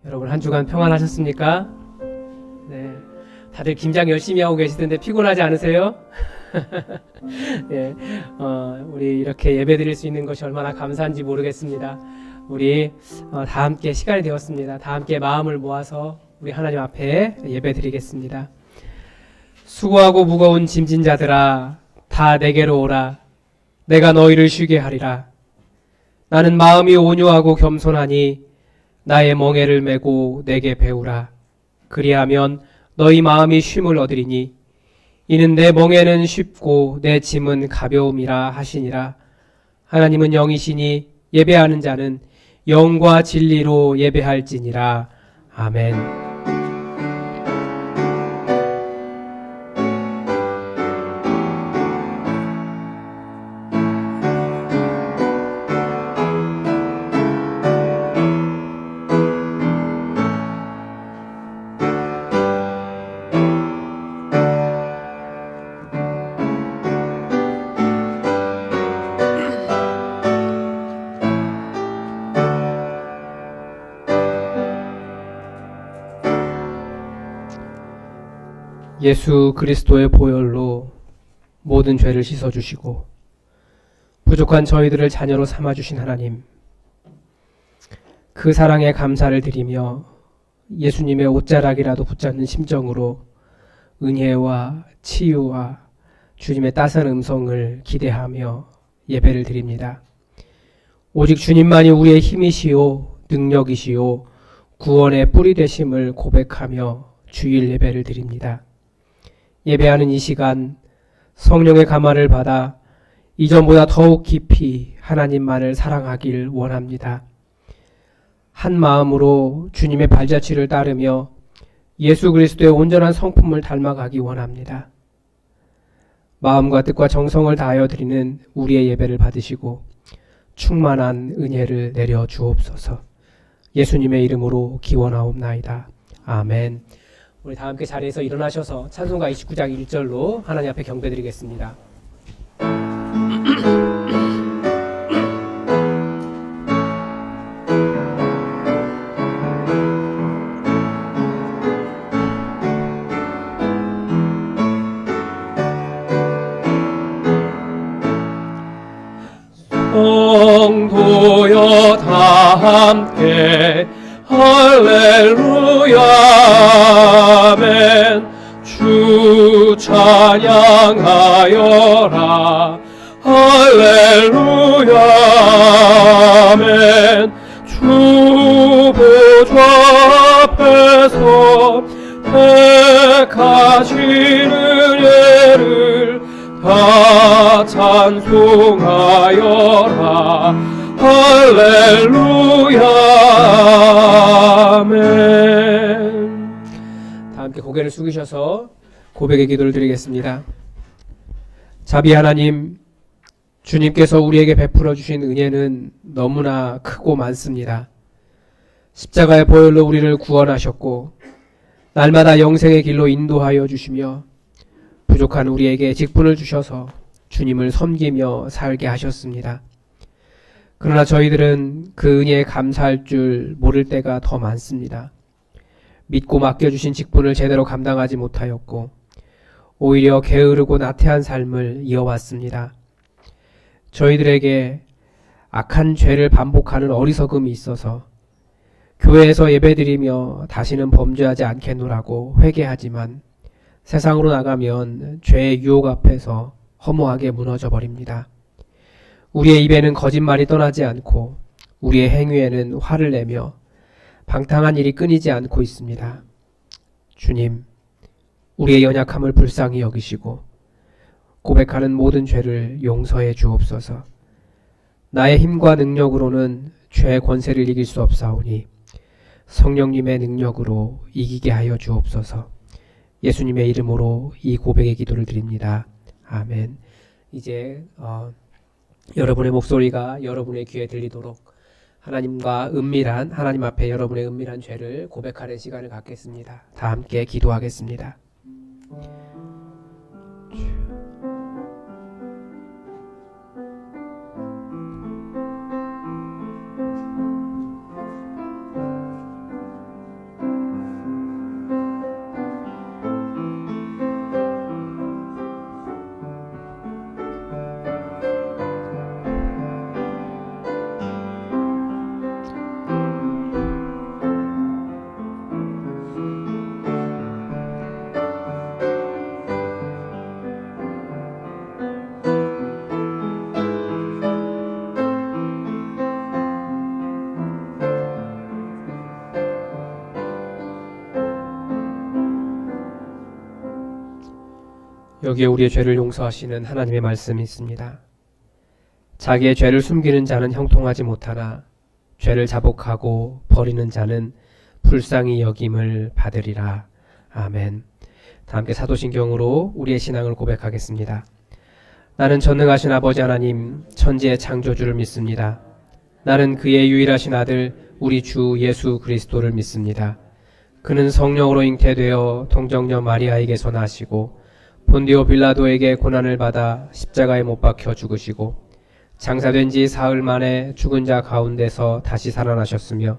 여러분 한 주간 평안하셨습니까? 네, 다들 김장 열심히 하고 계시던데 피곤하지 않으세요? 네, 우리 이렇게 예배 드릴 수 있는 것이 얼마나 감사한지 모르겠습니다. 우리 다 함께 시간이 되었습니다. 다 함께 마음을 모아서 우리 하나님 앞에 예배 드리겠습니다. 수고하고 무거운 짐진 자들아 다 내게로 오라. 내가 너희를 쉬게 하리라. 나는 마음이 온유하고 겸손하니 나의 멍에를 메고 내게 배우라. 그리하면 너희 마음이 쉼을 얻으리니 이는 내 멍에는 쉽고 내 짐은 가벼움이라 하시니라. 하나님은 영이시니 예배하는 자는 영과 진리로 예배할지니라. 아멘. 예수 그리스도의 보혈로 모든 죄를 씻어주시고 부족한 저희들을 자녀로 삼아주신 하나님, 그 사랑에 감사를 드리며 예수님의 옷자락이라도 붙잡는 심정으로 은혜와 치유와 주님의 따스한 음성을 기대하며 예배를 드립니다. 오직 주님만이 우리의 힘이시요 능력이시요 구원의 뿌리 되심을 고백하며 주일 예배를 드립니다. 예배하는 이 시간 성령의 감화를 받아 이전보다 더욱 깊이 하나님만을 사랑하길 원합니다. 한 마음으로 주님의 발자취를 따르며 예수 그리스도의 온전한 성품을 닮아가기 원합니다. 마음과 뜻과 정성을 다하여 드리는 우리의 예배를 받으시고 충만한 은혜를 내려 주옵소서. 예수님의 이름으로 기원하옵나이다. 아멘. 우리 다 함께 자리에서 일어나셔서 찬송가 29장 1절로 하나님 앞에 경배드리겠습니다. 성도여 다 함께 할렐루야 아멘. 주 찬양하여라 할렐루야 아멘. 주 보좌 앞에서 택하신 은혜를 다 찬송하여라 할렐루야 아멘. 다 함께 고개를 숙이셔서 고백의 기도를 드리겠습니다. 자비 하나님, 주님께서 우리에게 베풀어 주신 은혜는 너무나 크고 많습니다. 십자가의 보혈로 우리를 구원하셨고 날마다 영생의 길로 인도하여 주시며 부족한 우리에게 직분을 주셔서 주님을 섬기며 살게 하셨습니다. 그러나 저희들은 그 은혜에 감사할 줄 모를 때가 더 많습니다. 믿고 맡겨주신 직분을 제대로 감당하지 못하였고 오히려 게으르고 나태한 삶을 이어왔습니다. 저희들에게 악한 죄를 반복하는 어리석음이 있어서 교회에서 예배드리며 다시는 범죄하지 않겠노라고 회개하지만 세상으로 나가면 죄의 유혹 앞에서 허무하게 무너져 버립니다. 우리의 입에는 거짓말이 떠나지 않고 우리의 행위에는 화를 내며 방탕한 일이 끊이지 않고 있습니다. 주님, 우리의 연약함을 불쌍히 여기시고 고백하는 모든 죄를 용서해 주옵소서. 나의 힘과 능력으로는 죄의 권세를 이길 수 없사오니 성령님의 능력으로 이기게 하여 주옵소서. 예수님의 이름으로 이 고백의 기도를 드립니다. 아멘. 이제 여러분의 목소리가 여러분의 귀에 들리도록 하나님과 은밀한 하나님 앞에 여러분의 은밀한 죄를 고백하는 시간을 갖겠습니다. 다 함께 기도하겠습니다. 여기에 우리의 죄를 용서하시는 하나님의 말씀이 있습니다. 자기의 죄를 숨기는 자는 형통하지 못하나 죄를 자복하고 버리는 자는 불쌍히 여김을 받으리라. 아멘. 다 함께 사도신경으로 우리의 신앙을 고백하겠습니다. 나는 전능하신 아버지 하나님 천지의 창조주를 믿습니다. 나는 그의 유일하신 아들 우리 주 예수 그리스도를 믿습니다. 그는 성령으로 잉태되어 동정녀 마리아에게서 나시고 본디오 빌라도에게 고난을 받아 십자가에 못 박혀 죽으시고 장사된 지 사흘 만에 죽은 자 가운데서 다시 살아나셨으며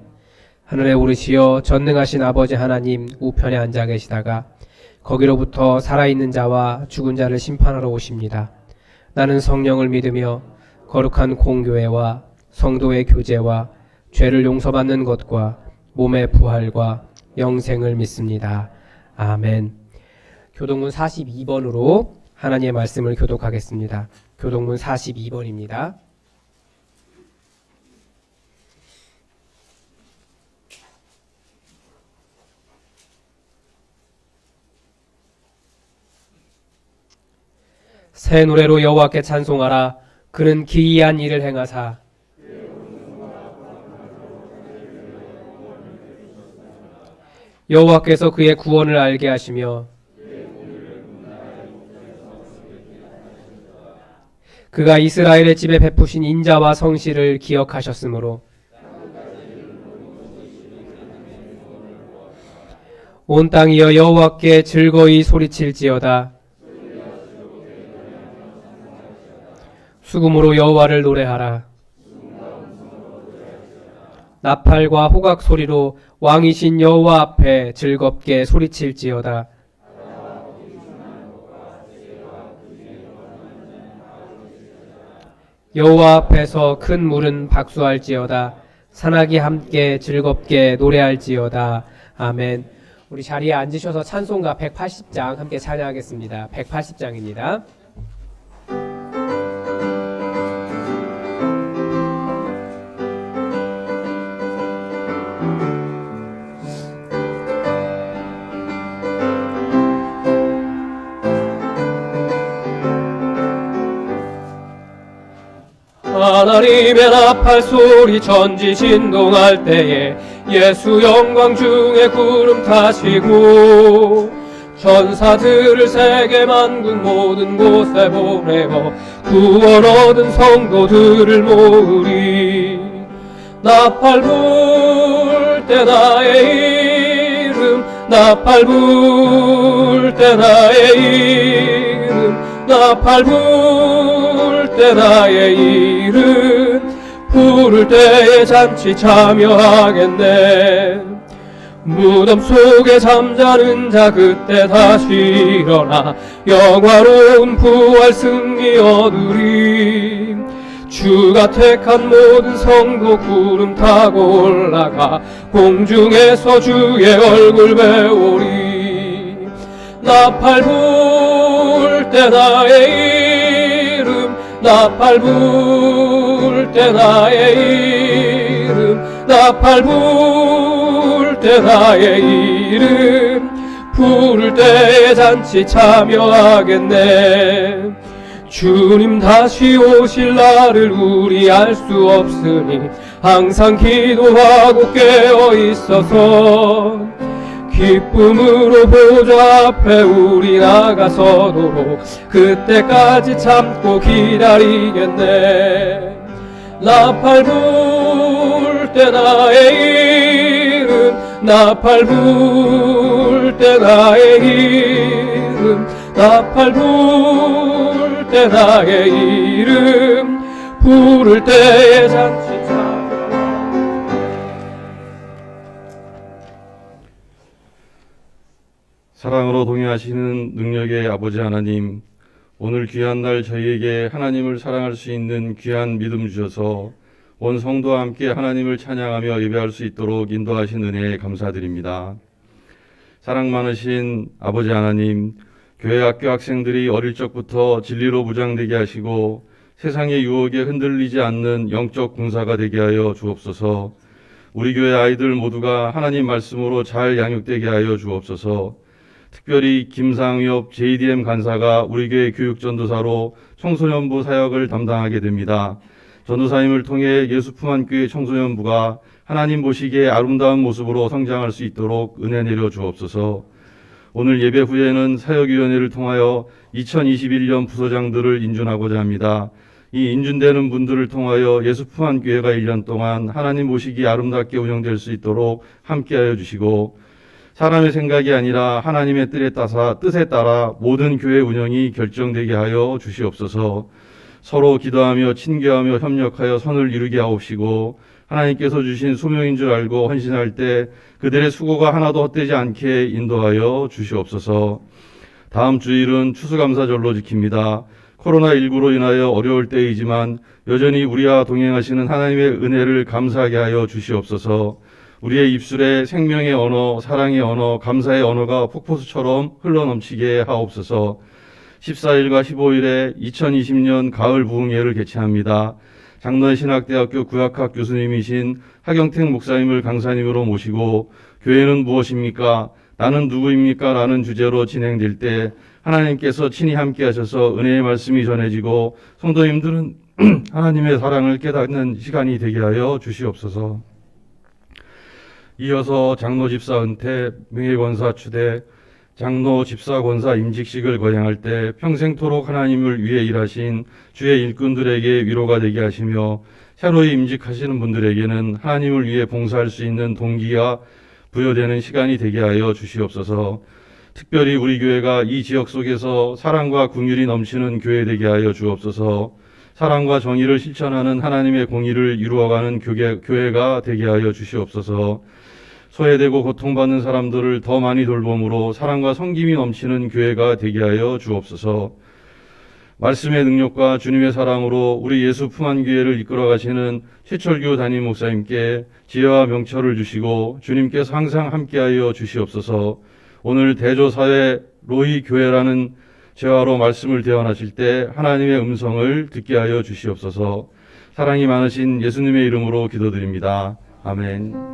하늘에 오르시어 전능하신 아버지 하나님 우편에 앉아 계시다가 거기로부터 살아있는 자와 죽은 자를 심판하러 오십니다. 나는 성령을 믿으며 거룩한 공교회와 성도의 교제와 죄를 용서받는 것과 몸의 부활과 영생을 믿습니다. 아멘. 교동문 42번으로 하나님의 말씀을 교독하겠습니다. 교동문 42번입니다. 새 노래로 여호와께 찬송하라. 그는 기이한 일을 행하사 여호와께서 그의 구원을 알게 하시며 그가 이스라엘의 집에 베푸신 인자와 성실을 기억하셨으므로 온 땅이여 여호와께 즐거이 소리칠지어다. 수금으로 여호와를 노래하라. 나팔과 호각 소리로 왕이신 여호와 앞에 즐겁게 소리칠지어다. 여호와 앞에서 큰 물은 박수할지어다. 산악이 함께 즐겁게 노래할지어다. 아멘. 우리 자리에 앉으셔서 찬송가 180장 함께 찬양하겠습니다. 180장입니다. 하나님의 나팔 소리 전지 진동할 때에 예수 영광 중에 구름 타시고 천사들을 세계 만국 모든 곳에 보내어 구원 얻은 성도들을 모으리. 나팔 불 때 나의 이름 나팔 불 때 나의 이름 나팔 불 때 나의 이름 부를 때에 잔치 참여하겠네. 무덤 속에 잠자는 자 그때 다시 일어나 영화로운 부활 승리 얻으리. 주가 택한 모든 성도 구름 타고 올라가 공중에서 주의 얼굴 배우리. 나팔 불 때 나의 이름 나팔 불 때 나의 이름 나팔 불 때 나의 이름 부를 때에 잔치 참여하겠네. 주님 다시 오실 날을 우리 알 수 없으니 항상 기도하고 깨어 있어서 기쁨으로 보좌 앞에 우리 나가서도록 그때까지 참고 기다리겠네. 나팔 불 때 나의 이름 나팔 불 때 나의 이름 나팔 불 때 나의 이름 부를 때에 잔치 참여. 사랑으로 동행하시는 능력의 아버지 하나님, 오늘 귀한 날 저희에게 하나님을 사랑할 수 있는 귀한 믿음 주셔서 온 성도와 함께 하나님을 찬양하며 예배할 수 있도록 인도하신 은혜에 감사드립니다. 사랑 많으신 아버지 하나님, 교회 학교 학생들이 어릴 적부터 진리로 무장되게 하시고 세상의 유혹에 흔들리지 않는 영적 군사가 되게 하여 주옵소서. 우리 교회 아이들 모두가 하나님 말씀으로 잘 양육되게 하여 주옵소서. 특별히 김상엽 JDM 간사가 우리 교회 교육전도사로 청소년부 사역을 담당하게 됩니다. 전도사님을 통해 예수 품안 교회 청소년부가 하나님 보시기에 아름다운 모습으로 성장할 수 있도록 은혜 내려 주옵소서. 오늘 예배 후에는 사역위원회를 통하여 2021년 부서장들을 인준하고자 합니다. 이 인준되는 분들을 통하여 예수 품안 교회가 1년 동안 하나님 보시기에 아름답게 운영될 수 있도록 함께하여 주시고, 사람의 생각이 아니라 하나님의 뜻에 따라 모든 교회 운영이 결정되게 하여 주시옵소서. 서로 기도하며 친교하며 협력하여 선을 이루게 하옵시고, 하나님께서 주신 소명인 줄 알고 헌신할 때 그들의 수고가 하나도 헛되지 않게 인도하여 주시옵소서. 다음 주일은 추수감사절로 지킵니다. 코로나19로 인하여 어려울 때이지만 여전히 우리와 동행하시는 하나님의 은혜를 감사하게 하여 주시옵소서. 우리의 입술에 생명의 언어, 사랑의 언어, 감사의 언어가 폭포수처럼 흘러넘치게 하옵소서. 14일과 15일에 2020년 가을 부흥회를 개최합니다. 장로신학대학교 구약학 교수님이신 하경택 목사님을 강사님으로 모시고 교회는 무엇입니까? 나는 누구입니까? 라는 주제로 진행될 때 하나님께서 친히 함께 하셔서 은혜의 말씀이 전해지고 성도님들은 하나님의 사랑을 깨닫는 시간이 되게 하여 주시옵소서. 이어서 장로 집사 은퇴, 명예권사 추대, 장로 집사 권사 임직식을 거행할 때 평생토록 하나님을 위해 일하신 주의 일꾼들에게 위로가 되게 하시며 새로이 임직하시는 분들에게는 하나님을 위해 봉사할 수 있는 동기가 부여되는 시간이 되게 하여 주시옵소서. 특별히 우리 교회가 이 지역 속에서 사랑과 긍휼이 넘치는 교회 되게 하여 주옵소서. 사랑과 정의를 실천하는 하나님의 공의를 이루어가는 교회가 되게 하여 주시옵소서. 소외되고 고통받는 사람들을 더 많이 돌봄으로 사랑과 섬김이 넘치는 교회가 되게 하여 주옵소서. 말씀의 능력과 주님의 사랑으로 우리 예수 품안 교회를 이끌어 가시는 최철규 담임 목사님께 지혜와 명철을 주시고 주님께서 항상 함께하여 주시옵소서. 오늘 대조사회 로희 교회라는 재화로 말씀을 대언하실 때 하나님의 음성을 듣게 하여 주시옵소서. 사랑이 많으신 예수님의 이름으로 기도드립니다. 아멘.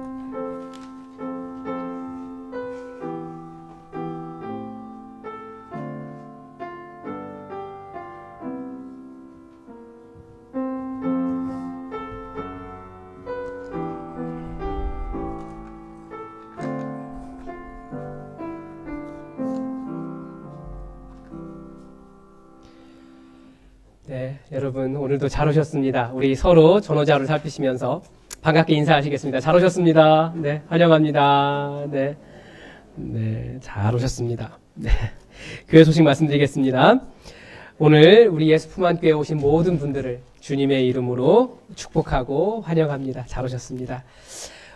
네, 여러분 오늘도 잘 오셨습니다. 우리 서로 전호자를 살피시면서 반갑게 인사하시겠습니다. 잘 오셨습니다. 네, 환영합니다. 네, 네, 잘 오셨습니다. 네, 교회 소식 말씀드리겠습니다. 오늘 우리 예수 품안 교회에 오신 모든 분들을 주님의 이름으로 축복하고 환영합니다. 잘 오셨습니다.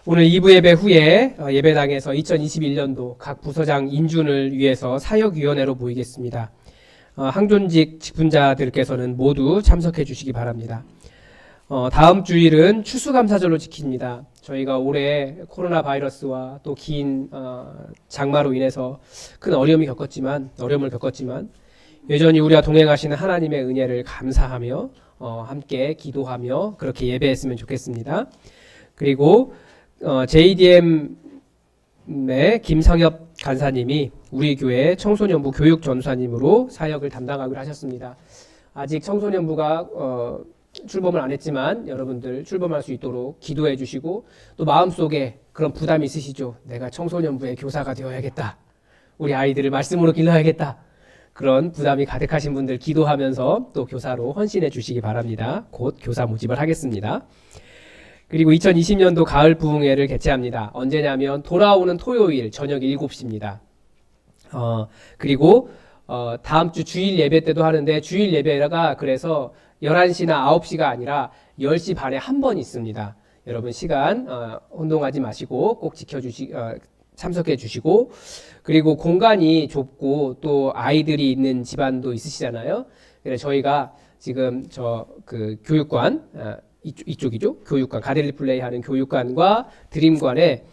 오늘 2부 예배 후에 예배당에서 2021년도 각 부서장 인준을 위해서 사역위원회로 모이겠습니다. 항존직 직분자들께서는 모두 참석해 주시기 바랍니다. 다음 주일은 추수감사절로 지킵니다. 저희가 올해 코로나 바이러스와 또 긴 장마로 인해서 큰 어려움을 겪었지만 여전히 우리와 동행하시는 하나님의 은혜를 감사하며 함께 기도하며 그렇게 예배했으면 좋겠습니다. 그리고 JDM의 김상엽 간사님이 우리 교회 청소년부 교육전사님으로 사역을 담당하기로 하셨습니다. 아직 청소년부가 출범을 안 했지만 여러분들 출범할 수 있도록 기도해 주시고 또 마음속에 그런 부담이 있으시죠. 내가 청소년부의 교사가 되어야겠다. 우리 아이들을 말씀으로 길러야겠다. 그런 부담이 가득하신 분들 기도하면서 또 교사로 헌신해 주시기 바랍니다. 곧 교사 모집을 하겠습니다. 그리고 2020년도 가을 부흥회를 개최합니다. 언제냐면 돌아오는 토요일 저녁 7시입니다. 그리고 다음 주 주일 예배 때도 하는데 주일 예배가 그래서 11시나 9시가 아니라 10시 반에 한 번 있습니다. 여러분 시간 혼동하지 마시고 꼭 참석해 주시고, 그리고 공간이 좁고 또 아이들이 있는 집안도 있으시잖아요. 그래서 저희가 지금 교육관 이쪽이죠. 교육관, 가델리 플레이 하는 교육관과 드림관에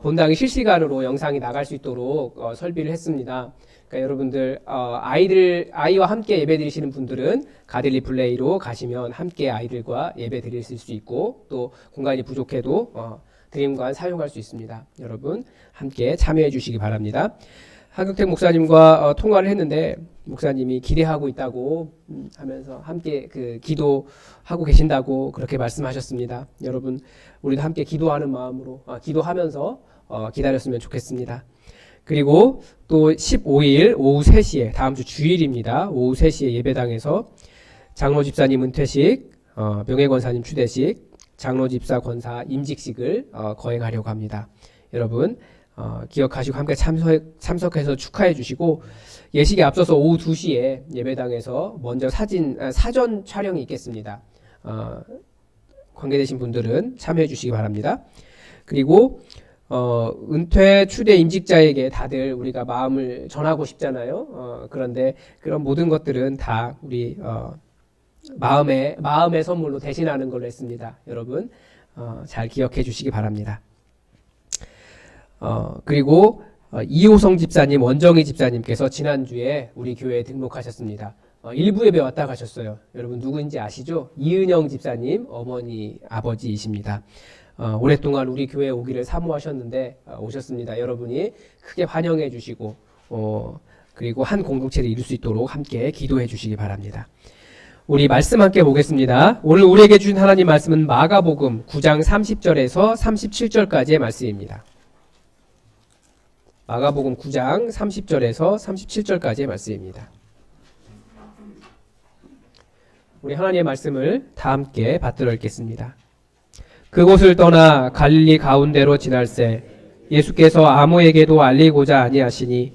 본당이 실시간으로 영상이 나갈 수 있도록 설비를 했습니다. 그러니까 여러분들 아이와 함께 예배 드리시는 분들은 가델리 플레이로 가시면 함께 아이들과 예배 드릴 수 있고, 또 공간이 부족해도 드림관 사용할 수 있습니다. 여러분 함께 참여해 주시기 바랍니다. 하경택 목사님과 통화를 했는데 목사님이 기대하고 있다고 하면서 함께 기도하고 계신다고 그렇게 말씀하셨습니다. 여러분 우리도 함께 기도하는 마음으로 기도하면서 기다렸으면 좋겠습니다. 그리고 또 15일 오후 3시에 다음 주 주일입니다. 오후 3시에 예배당에서 장로 집사님 은퇴식, 명예권사님 추대식, 장로 집사 권사 임직식을 거행하려고 합니다. 여러분 기억하시고 함께 참석해서 축하해 주시고 예식에 앞서서 오후 2시에 예배당에서 먼저 사전 촬영이 있겠습니다. 관계되신 분들은 참여해 주시기 바랍니다. 그리고 은퇴 추대 임직자에게 다들 우리가 마음을 전하고 싶잖아요. 그런데 그런 모든 것들은 다 우리 마음의 선물로 대신하는 걸로 했습니다. 여러분 잘 기억해 주시기 바랍니다. 그리고 이호성 집사님, 원정희 집사님께서 지난주에 우리 교회에 등록하셨습니다. 일부 예배 왔다 가셨어요. 여러분 누구인지 아시죠? 이은영 집사님 어머니 아버지이십니다. 오랫동안 우리 교회에 오기를 사모하셨는데 오셨습니다. 여러분이 크게 환영해 주시고 그리고 한 공동체를 이룰 수 있도록 함께 기도해 주시기 바랍니다. 우리 말씀 함께 보겠습니다. 오늘 우리에게 주신 하나님 말씀은 마가복음 9장 30절에서 37절까지의 말씀입니다. 마가복음 9장 30절에서 37절까지의 말씀입니다. 우리 하나님의 말씀을 다 함께 받들어 읽겠습니다. 그곳을 떠나 갈릴리 가운데로 지날새 예수께서 아무에게도 알리고자 아니하시니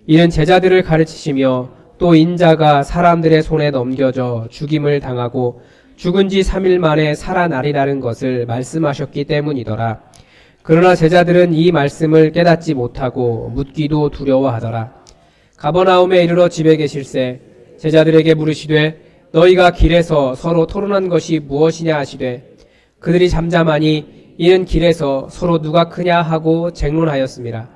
이는 제자들을 가르치시며 또 인자가 사람들의 손에 넘겨져 죽임을 당하고 죽은 지 3일 만에 살아나리라는 것을 말씀하셨기 때문이더라. 그러나 제자들은 이 말씀을 깨닫지 못하고 묻기도 두려워하더라. 가버나움에 이르러 집에 계실새 제자들에게 물으시되 너희가 길에서 서로 토론한 것이 무엇이냐 하시되 그들이 잠잠하니 이는 길에서 서로 누가 크냐 하고 쟁론하였습니다.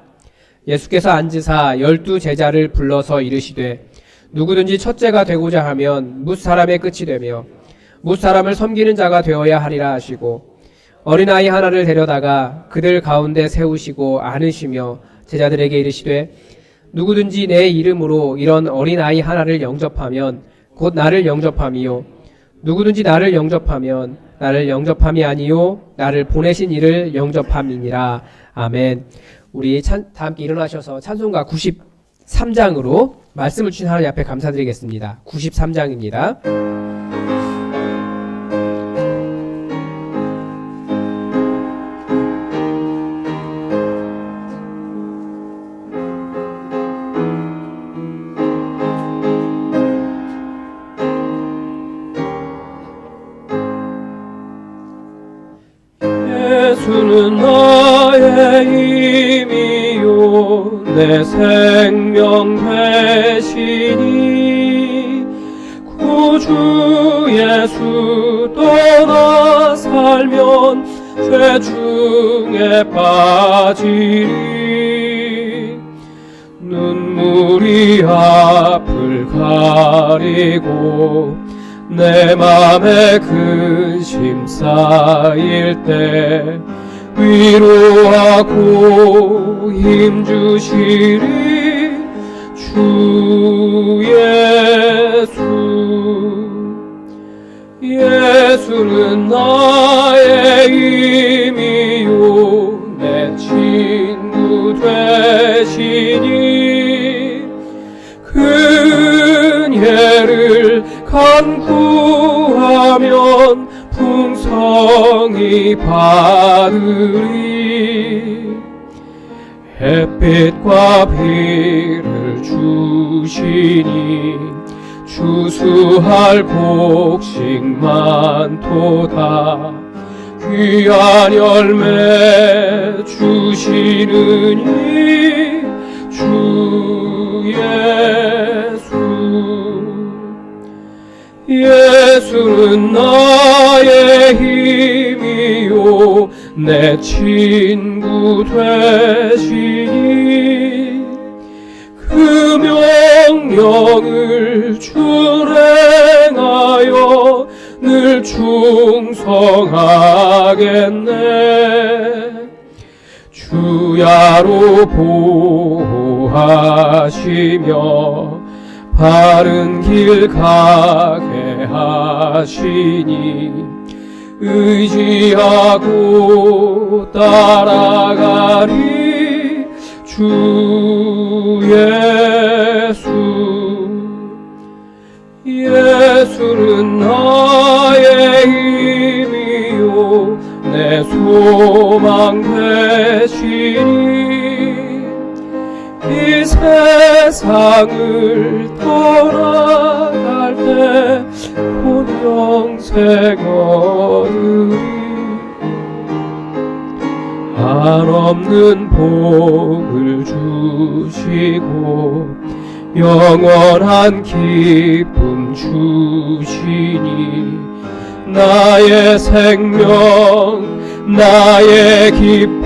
예수께서 앉으사 12 제자를 불러서 이르시되 누구든지 첫째가 되고자 하면 뭇 사람의 끝이 되며 뭇 사람을 섬기는 자가 되어야 하리라 하시고 어린아이 하나를 데려다가 그들 가운데 세우시고 안으시며 제자들에게 이르시되 누구든지 내 이름으로 이런 어린아이 하나를 영접하면 곧 나를 영접함이요 누구든지 나를 영접하면 나를 영접함이 아니요 나를 보내신 이를 영접함이니라. 아멘. 우리 다 함께 일어나셔서 찬송가 93장으로 말씀을 주신 하나님 앞에 감사드리겠습니다. 93장입니다. 예수는 나의 힘이요 내 생명 되시니 구주 예수 떠나 살면 죄 중에 빠지리 눈물이 앞을 가리고 내 맘에 근심 쌓일 때 위로하고 힘주시리 주 예수는 나의 힘이요 내 친구 되시니 은혜를 간구하면 풍성히 받으리 햇빛과 비를 주시니 추수할 곡식 많도다 귀한 열매 주시느니 주 예수는 나의 힘이요 내 친구 되시니 그 명령을 준행하여 늘 충성하겠네 주야로 보호하시며 바른 길 가게 하시니 의지하고 따라가리 주 예수는 나의 힘이요 내 소망 되시니 이 세상을 떠나갈 때 본 영생 얻으리 한없는 복을 주시고 영원한 기쁨 주시니 나의 생명 나의 기쁨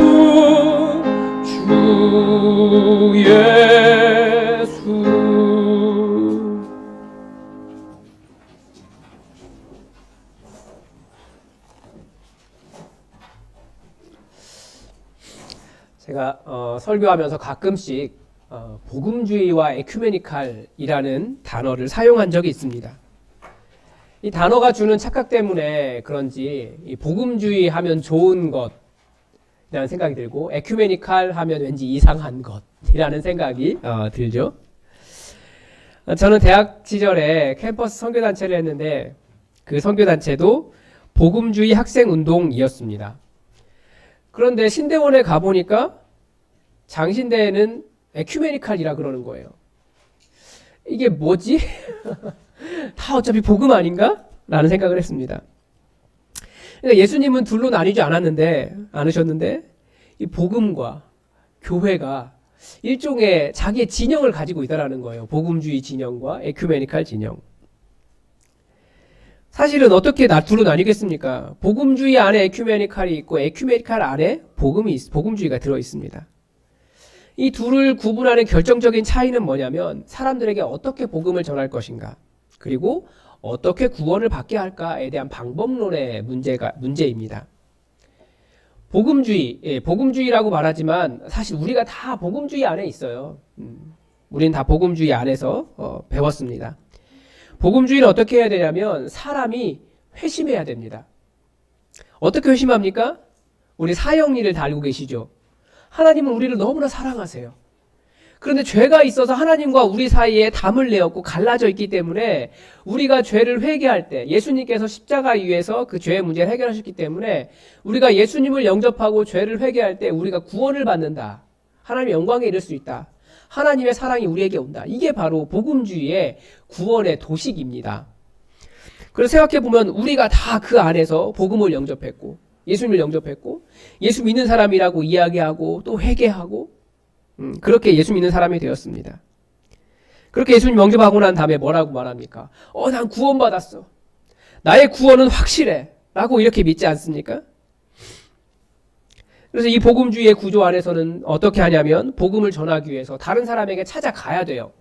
주 예수. 제가 설교하면서 가끔씩 복음주의와 에큐메니칼이라는 단어를 사용한 적이 있습니다. 이 단어가 주는 착각 때문에 그런지 이 복음주의 하면 좋은 것이라는 생각이 들고 에큐메니칼 하면 왠지 이상한 것이라는 생각이 들죠. 저는 대학 시절에 캠퍼스 선교단체를 했는데 그 선교단체도 복음주의 학생운동이었습니다. 그런데 신대원에 가보니까 장신대에는 에큐메니칼이라 그러는 거예요. 이게 뭐지? 다 어차피 복음 아닌가? 라는 생각을 했습니다. 그러니까 예수님은 둘로 나뉘지 않으셨는데 이 복음과 교회가 일종의 자기의 진영을 가지고 있다라는 거예요. 복음주의 진영과 에큐메니칼 진영. 사실은 어떻게 둘로 나뉘겠습니까? 복음주의 안에 에큐메니칼이 있고 에큐메니칼 안에 복음주의가 들어 있습니다. 이 둘을 구분하는 결정적인 차이는 뭐냐면 사람들에게 어떻게 복음을 전할 것인가 그리고 어떻게 구원을 받게 할까에 대한 방법론의 문제입니다. 복음주의라고 말하지만 사실 우리가 다 복음주의 안에 있어요. 우리는 다 복음주의 안에서 배웠습니다. 복음주의는 어떻게 해야 되냐면 사람이 회심해야 됩니다. 어떻게 회심합니까? 우리 사형리를 다 알고 계시죠? 하나님은 우리를 너무나 사랑하세요. 그런데 죄가 있어서 하나님과 우리 사이에 담을 내었고 갈라져 있기 때문에 우리가 죄를 회개할 때 예수님께서 십자가 위에서 그 죄의 문제를 해결하셨기 때문에 우리가 예수님을 영접하고 죄를 회개할 때 우리가 구원을 받는다. 하나님의 영광에 이를 수 있다. 하나님의 사랑이 우리에게 온다. 이게 바로 복음주의의 구원의 도식입니다. 그래서 생각해보면 우리가 다 그 안에서 복음을 영접했고 예수님을 영접했고 예수 믿는 사람이라고 이야기하고 또 회개하고 그렇게 예수 믿는 사람이 되었습니다. 그렇게 예수님 영접하고 난 다음에 뭐라고 말합니까? 난 구원받았어. 나의 구원은 확실해. 라고 이렇게 믿지 않습니까? 그래서 이 복음주의의 구조 안에서는 어떻게 하냐면 복음을 전하기 위해서 다른 사람에게 찾아가야 돼요.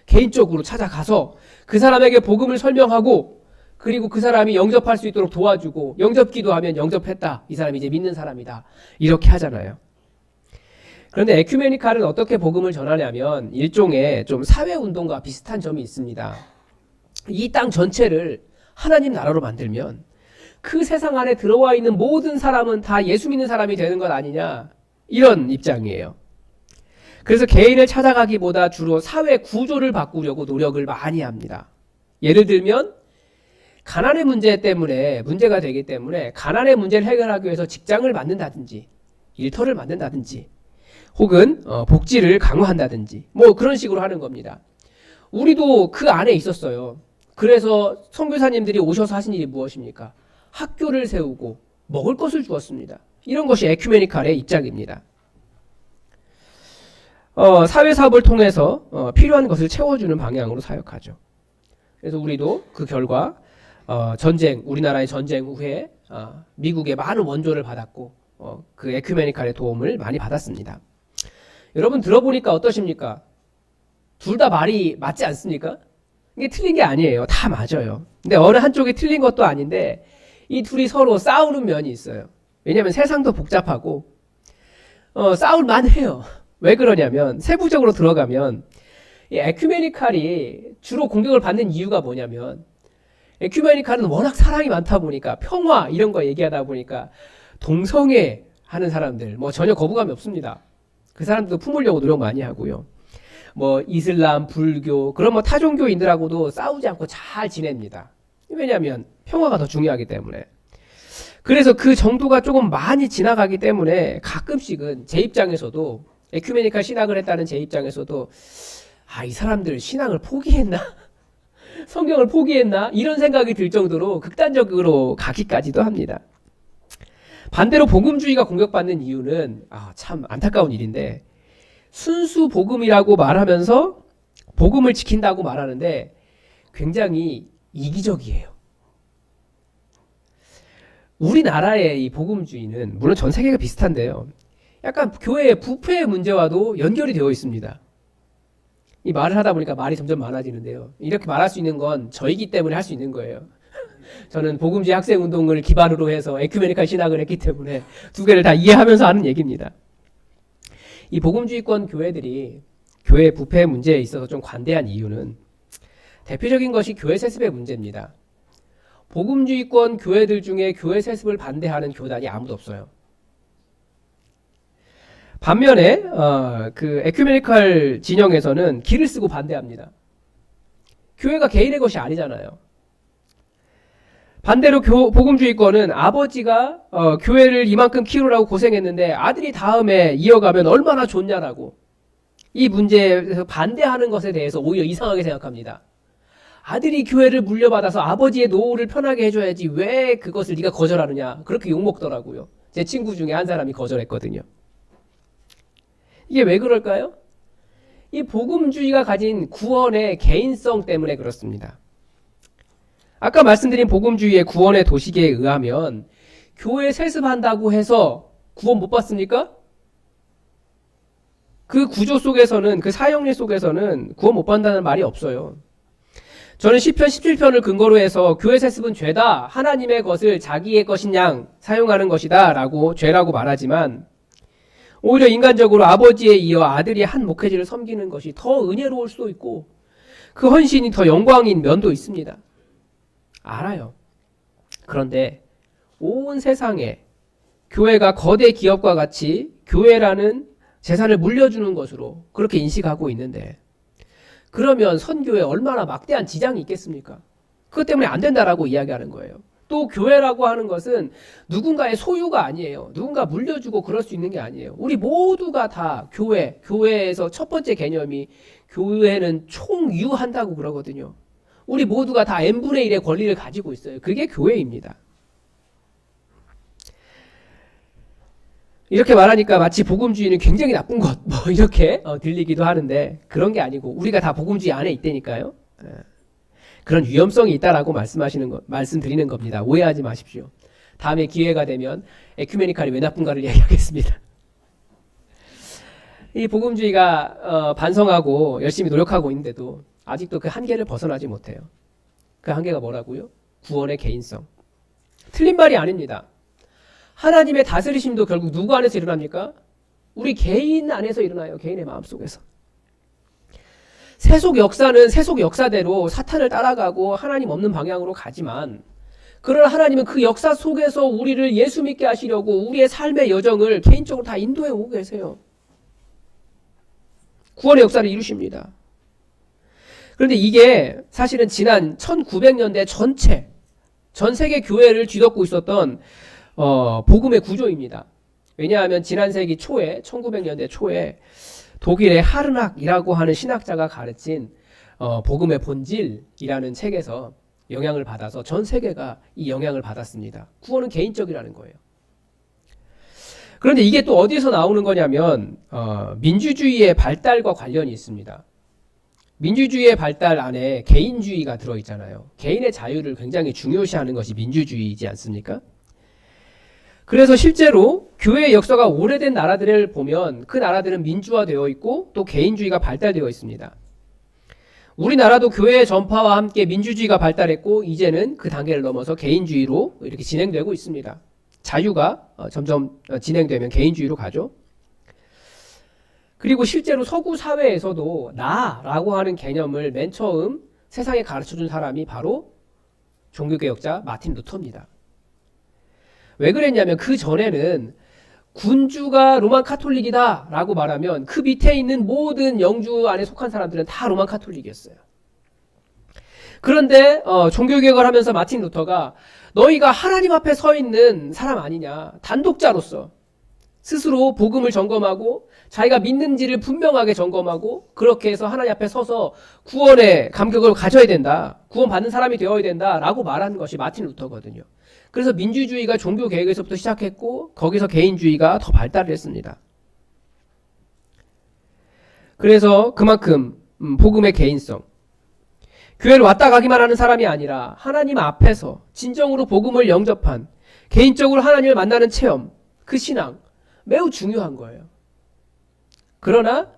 개인적으로 찾아가서 그 사람에게 복음을 설명하고 그리고 그 사람이 영접할 수 있도록 도와주고 영접기도 하면 영접했다. 이 사람이 이제 믿는 사람이다. 이렇게 하잖아요. 그런데 에큐메니칼은 어떻게 복음을 전하냐면 일종의 좀 사회운동과 비슷한 점이 있습니다. 이 땅 전체를 하나님 나라로 만들면 그 세상 안에 들어와 있는 모든 사람은 다 예수 믿는 사람이 되는 것 아니냐 이런 입장이에요. 그래서 개인을 찾아가기보다 주로 사회 구조를 바꾸려고 노력을 많이 합니다. 예를 들면 가난의 문제 때문에 문제가 되기 때문에 가난의 문제를 해결하기 위해서 직장을 만든다든지 일터를 만든다든지 혹은 복지를 강화한다든지 뭐 그런 식으로 하는 겁니다. 우리도 그 안에 있었어요. 그래서 선교사님들이 오셔서 하신 일이 무엇입니까? 학교를 세우고 먹을 것을 주었습니다. 이런 것이 에큐메니칼의 입장입니다. 사회사업을 통해서 필요한 것을 채워주는 방향으로 사역하죠. 그래서 우리도 그 결과 우리나라의 전쟁 후에 미국의 많은 원조를 받았고 그 에큐메니칼의 도움을 많이 받았습니다. 여러분 들어보니까 어떠십니까? 둘 다 말이 맞지 않습니까? 이게 틀린 게 아니에요. 다 맞아요. 근데 어느 한쪽이 틀린 것도 아닌데 이 둘이 서로 싸우는 면이 있어요. 왜냐하면 세상도 복잡하고 싸울 만해요. 왜 그러냐면 세부적으로 들어가면 이 에큐메니칼이 주로 공격을 받는 이유가 뭐냐면 에큐메니칼은 워낙 사랑이 많다 보니까 평화 이런 거 얘기하다 보니까 동성애 하는 사람들 뭐 전혀 거부감이 없습니다. 그 사람들도 품으려고 노력 많이 하고요. 뭐 이슬람, 불교 그런 뭐 타종교인들하고도 싸우지 않고 잘 지냅니다. 왜냐하면 평화가 더 중요하기 때문에. 그래서 그 정도가 조금 많이 지나가기 때문에 가끔씩은 제 입장에서도 에큐메니칼 신학을 했다는 제 입장에서도 이 사람들 신앙을 포기했나? 성경을 포기했나? 이런 생각이 들 정도로 극단적으로 가기까지도 합니다. 반대로 복음주의가 공격받는 이유는 참 안타까운 일인데 순수 복음이라고 말하면서 복음을 지킨다고 말하는데 굉장히 이기적이에요. 우리나라의 이 복음주의는 물론 전 세계가 비슷한데요. 약간 교회의 부패의 문제와도 연결이 되어 있습니다. 이 말을 하다 보니까 말이 점점 많아지는데요. 이렇게 말할 수 있는 건 저이기 때문에 할 수 있는 거예요. 저는 복음주의 학생운동을 기반으로 해서 에큐메니칼 신학을 했기 때문에 두 개를 다 이해하면서 하는 얘기입니다. 이 복음주의권 교회들이 교회 부패 문제에 있어서 좀 관대한 이유는 대표적인 것이 교회 세습의 문제입니다. 복음주의권 교회들 중에 교회 세습을 반대하는 교단이 아무도 없어요. 반면에 그 에큐메니칼 진영에서는 기를 쓰고 반대합니다. 교회가 개인의 것이 아니잖아요. 반대로 복음주의권은 아버지가 교회를 이만큼 키우라고 고생했는데 아들이 다음에 이어가면 얼마나 좋냐라고 이 문제에서 반대하는 것에 대해서 오히려 이상하게 생각합니다. 아들이 교회를 물려받아서 아버지의 노후를 편하게 해줘야지 왜 그것을 네가 거절하느냐 그렇게 욕먹더라고요. 제 친구 중에 한 사람이 거절했거든요. 이게 왜 그럴까요? 이 복음주의가 가진 구원의 개인성 때문에 그렇습니다. 아까 말씀드린 복음주의의 구원의 도식에 의하면 교회 세습한다고 해서 구원 못 받습니까? 그 구조 속에서는 그 사형리 속에서는 구원 못 받는다는 말이 없어요. 저는 시편 17편을 근거로 해서 교회 세습은 죄다 하나님의 것을 자기의 것인 양 사용하는 것이다 라고 죄라고 말하지만 오히려 인간적으로 아버지에 이어 아들이 한 목회지를 섬기는 것이 더 은혜로울 수도 있고 그 헌신이 더 영광인 면도 있습니다. 알아요. 그런데 온 세상에 교회가 거대 기업과 같이 교회라는 재산을 물려주는 것으로 그렇게 인식하고 있는데 그러면 선교에 얼마나 막대한 지장이 있겠습니까? 그것 때문에 안 된다라고 이야기하는 거예요. 또 교회라고 하는 것은 누군가의 소유가 아니에요. 누군가 물려주고 그럴 수 있는 게 아니에요. 우리 모두가 다 교회에서 첫 번째 개념이 교회는 총유한다고 그러거든요. 우리 모두가 다 n분의 1의 권리를 가지고 있어요. 그게 교회입니다. 이렇게 말하니까 마치 복음주의는 굉장히 나쁜 것 이렇게 들리기도 하는데 그런 게 아니고 우리가 다 복음주의 안에 있다니까요. 그런 위험성이 있다라고 말씀드리는 겁니다. 오해하지 마십시오. 다음에 기회가 되면 에큐메니칼이 왜 나쁜가를 이야기하겠습니다. 이 복음주의가 반성하고 열심히 노력하고 있는데도 아직도 그 한계를 벗어나지 못해요. 그 한계가 뭐라고요? 구원의 개인성. 틀린 말이 아닙니다. 하나님의 다스리심도 결국 누구 안에서 일어납니까? 우리 개인 안에서 일어나요. 개인의 마음속에서. 세속 역사는 세속 역사대로 사탄을 따라가고 하나님 없는 방향으로 가지만 그러나 하나님은 그 역사 속에서 우리를 예수 믿게 하시려고 우리의 삶의 여정을 개인적으로 다 인도해 오고 계세요. 구원의 역사를 이루십니다. 그런데 이게 사실은 지난 1900년대 전 세계 교회를 뒤덮고 있었던 복음의 구조입니다. 왜냐하면 지난 세기 초에 1900년대 초에 독일의 하르낙이라고 하는 신학자가 가르친 복음의 본질이라는 책에서 영향을 받아서 전 세계가 이 영향을 받았습니다. 구원은 개인적이라는 거예요. 그런데 이게 또 어디서 나오는 거냐면 민주주의의 발달과 관련이 있습니다. 민주주의의 발달 안에 개인주의가 들어있잖아요. 개인의 자유를 굉장히 중요시하는 것이 민주주의이지 않습니까? 그래서 실제로 교회의 역사가 오래된 나라들을 보면 그 나라들은 민주화되어 있고 또 개인주의가 발달되어 있습니다. 우리나라도 교회의 전파와 함께 민주주의가 발달했고 이제는 그 단계를 넘어서 개인주의로 이렇게 진행되고 있습니다. 자유가 점점 진행되면 개인주의로 가죠. 그리고 실제로 서구 사회에서도 나라고 하는 개념을 맨 처음 세상에 가르쳐준 사람이 바로 종교개혁자 마틴 루터입니다. 왜 그랬냐면 그 전에는 군주가 로만 카톨릭이다 라고 말하면 그 밑에 있는 모든 영주 안에 속한 사람들은 다 로만 카톨릭이었어요. 그런데 종교개혁을 하면서 마틴 루터가 너희가 하나님 앞에 서 있는 사람 아니냐, 단독자로서 스스로 복음을 점검하고 자기가 믿는지를 분명하게 점검하고 그렇게 해서 하나님 앞에 서서 구원의 감격을 가져야 된다, 구원받는 사람이 되어야 된다 라고 말하는 것이 마틴 루터거든요. 그래서 민주주의가 종교개혁에서부터 시작했고 거기서 개인주의가 더 발달을 했습니다. 그래서 그만큼 복음의 개인성, 교회를 왔다 가기만 하는 사람이 아니라 하나님 앞에서 진정으로 복음을 영접한 개인적으로 하나님을 만나는 체험, 그 신앙 매우 중요한 거예요. 그러나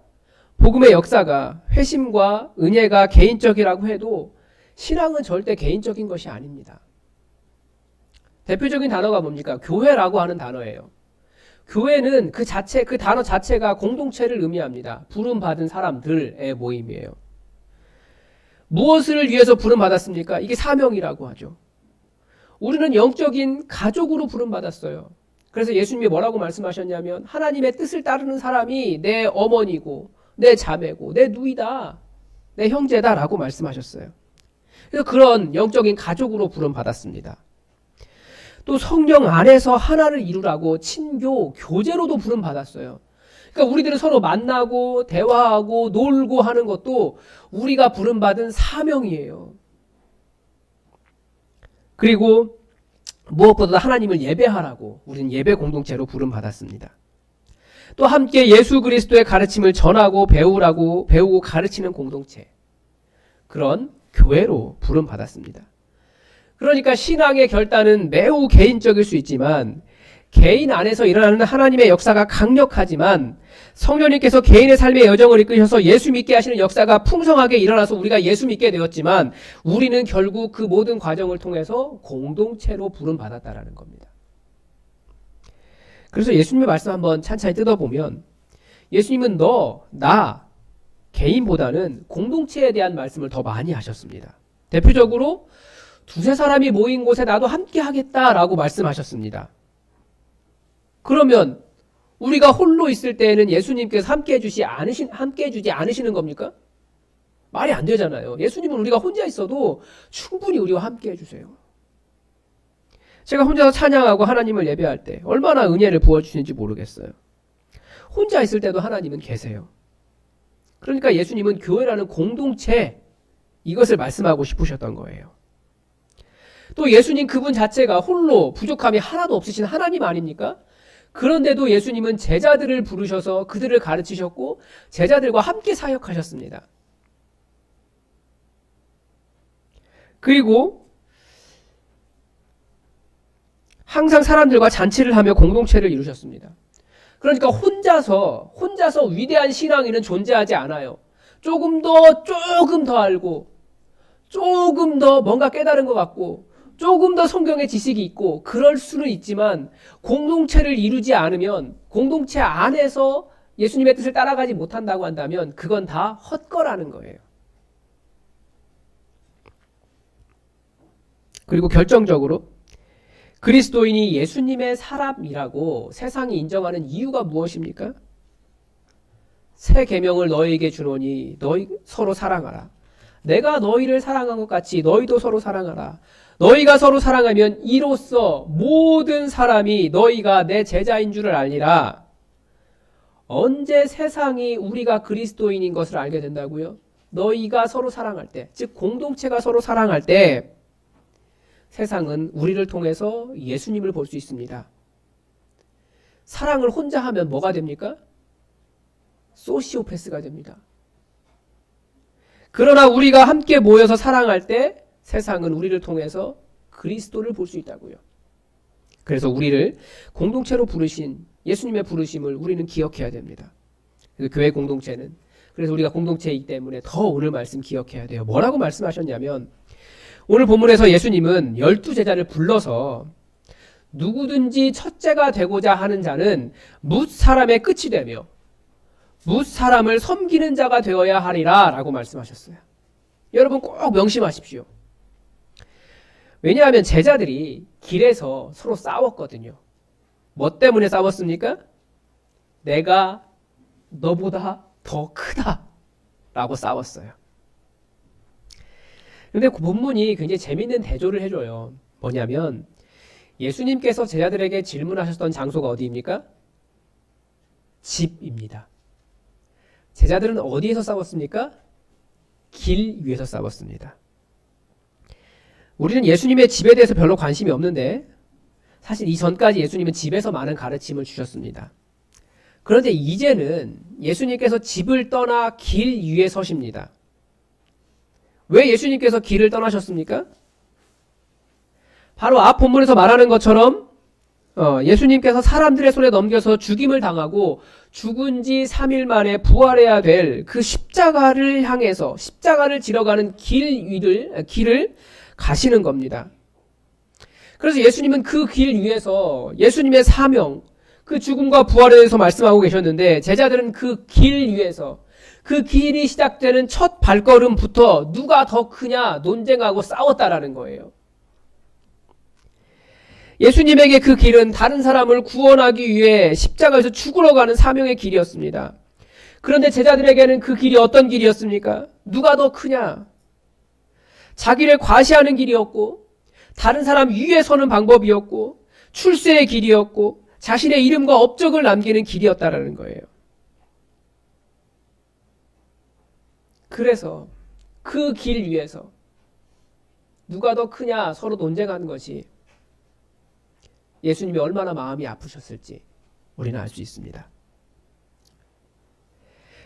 복음의 역사가 회심과 은혜가 개인적이라고 해도 신앙은 절대 개인적인 것이 아닙니다. 대표적인 단어가 뭡니까? 교회라고 하는 단어예요. 교회는 그 단어 자체가 공동체를 의미합니다. 부름받은 사람들의 모임이에요. 무엇을 위해서 부름받았습니까? 이게 사명이라고 하죠. 우리는 영적인 가족으로 부름받았어요. 그래서 예수님이 뭐라고 말씀하셨냐면 하나님의 뜻을 따르는 사람이 내 어머니고 내 자매고 내 누이다, 내 형제다 라고 말씀하셨어요. 그래서 그런 영적인 가족으로 부름받았습니다. 또 성령 안에서 하나를 이루라고 친교, 교제로도 부름받았어요. 그러니까 우리들은 서로 만나고 대화하고 놀고 하는 것도 우리가 부름받은 사명이에요. 그리고 무엇보다 하나님을 예배하라고 우리는 예배 공동체로 부름받았습니다. 또 함께 예수 그리스도의 가르침을 전하고 배우고 가르치는 공동체, 그런 교회로 부름받았습니다. 그러니까 신앙의 결단은 매우 개인적일 수 있지만 개인 안에서 일어나는 하나님의 역사가 강력하지만 성령님께서 개인의 삶의 여정을 이끄셔서 예수 믿게 하시는 역사가 풍성하게 일어나서 우리가 예수 믿게 되었지만 우리는 결국 그 모든 과정을 통해서 공동체로 부름받았다라는 겁니다. 그래서 예수님의 말씀 한번 찬찬히 뜯어보면 예수님은 나 개인보다는 공동체에 대한 말씀을 더 많이 하셨습니다. 대표적으로 두세 사람이 모인 곳에 나도 함께 하겠다라고 말씀하셨습니다. 그러면 우리가 홀로 있을 때에는 예수님께서 함께 해주지 않으시는 겁니까? 말이 안 되잖아요. 예수님은 우리가 혼자 있어도 충분히 우리와 함께 해주세요. 제가 혼자서 찬양하고 하나님을 예배할 때 얼마나 은혜를 부어주시는지 모르겠어요. 혼자 있을 때도 하나님은 계세요. 그러니까 예수님은 교회라는 공동체, 이것을 말씀하고 싶으셨던 거예요. 또 예수님 그분 자체가 홀로 부족함이 하나도 없으신 하나님 아닙니까? 그런데도 예수님은 제자들을 부르셔서 그들을 가르치셨고 제자들과 함께 사역하셨습니다. 그리고 항상 사람들과 잔치를 하며 공동체를 이루셨습니다. 그러니까 혼자서 위대한 신앙인은 존재하지 않아요. 조금 더 알고 조금 더 뭔가 깨달은 것 같고 조금 더 성경의 지식이 있고 그럴 수는 있지만 공동체를 이루지 않으면, 공동체 안에서 예수님의 뜻을 따라가지 못한다고 한다면 그건 다 헛거라는 거예요. 그리고 결정적으로 그리스도인이 예수님의 사람이라고 세상이 인정하는 이유가 무엇입니까? 새 계명을 너희에게 주노니 너희 서로 사랑하라. 내가 너희를 사랑한 것 같이 너희도 서로 사랑하라. 너희가 서로 사랑하면 이로써 모든 사람이 너희가 내 제자인 줄을 알리라. 언제 세상이 우리가 그리스도인인 것을 알게 된다고요? 너희가 서로 사랑할 때, 즉 공동체가 서로 사랑할 때 세상은 우리를 통해서 예수님을 볼 수 있습니다. 사랑을 혼자 하면 뭐가 됩니까? 소시오패스가 됩니다. 그러나 우리가 함께 모여서 사랑할 때 세상은 우리를 통해서 그리스도를 볼 수 있다고요. 그래서 우리를 공동체로 부르신 예수님의 부르심을 우리는 기억해야 됩니다. 그래서 교회 공동체는, 그래서 우리가 공동체이기 때문에 더 오늘 말씀 기억해야 돼요. 뭐라고 말씀하셨냐면 오늘 본문에서 예수님은 12제자를 불러서 누구든지 첫째가 되고자 하는 자는 뭇 사람의 끝이 되며 뭇 사람을 섬기는 자가 되어야 하리라 라고 말씀하셨어요. 여러분 꼭 명심하십시오. 왜냐하면 제자들이 길에서 서로 싸웠거든요. 뭐 때문에 싸웠습니까? 내가 너보다 더 크다 라고 싸웠어요. 근데 그 본문이 굉장히 재밌는 대조를 해줘요. 뭐냐면 예수님께서 제자들에게 질문하셨던 장소가 어디입니까? 집입니다. 제자들은 어디에서 싸웠습니까? 길 위에서 싸웠습니다. 우리는 예수님의 집에 대해서 별로 관심이 없는데 사실 이전까지 예수님은 집에서 많은 가르침을 주셨습니다. 그런데 이제는 예수님께서 집을 떠나 길 위에 서십니다. 왜 예수님께서 길을 떠나셨습니까? 바로 앞 본문에서 말하는 것처럼 예수님께서 사람들의 손에 넘겨서 죽임을 당하고 죽은 지 3일 만에 부활해야 될 그 십자가를 향해서 십자가를 지러가는 길을 가시는 겁니다. 그래서 예수님은 그 길 위에서 예수님의 사명, 그 죽음과 부활에 대해서 말씀하고 계셨는데 제자들은 그 길 위에서 그 길이 시작되는 첫 발걸음부터 누가 더 크냐 논쟁하고 싸웠다라는 거예요. 예수님에게 그 길은 다른 사람을 구원하기 위해 십자가에서 죽으러 가는 사명의 길이었습니다. 그런데 제자들에게는 그 길이 어떤 길이었습니까? 누가 더 크냐? 자기를 과시하는 길이었고 다른 사람 위에 서는 방법이었고 출세의 길이었고 자신의 이름과 업적을 남기는 길이었다라는 거예요. 그래서 그 길 위에서 누가 더 크냐 서로 논쟁하는 것이 예수님이 얼마나 마음이 아프셨을지 우리는 알 수 있습니다.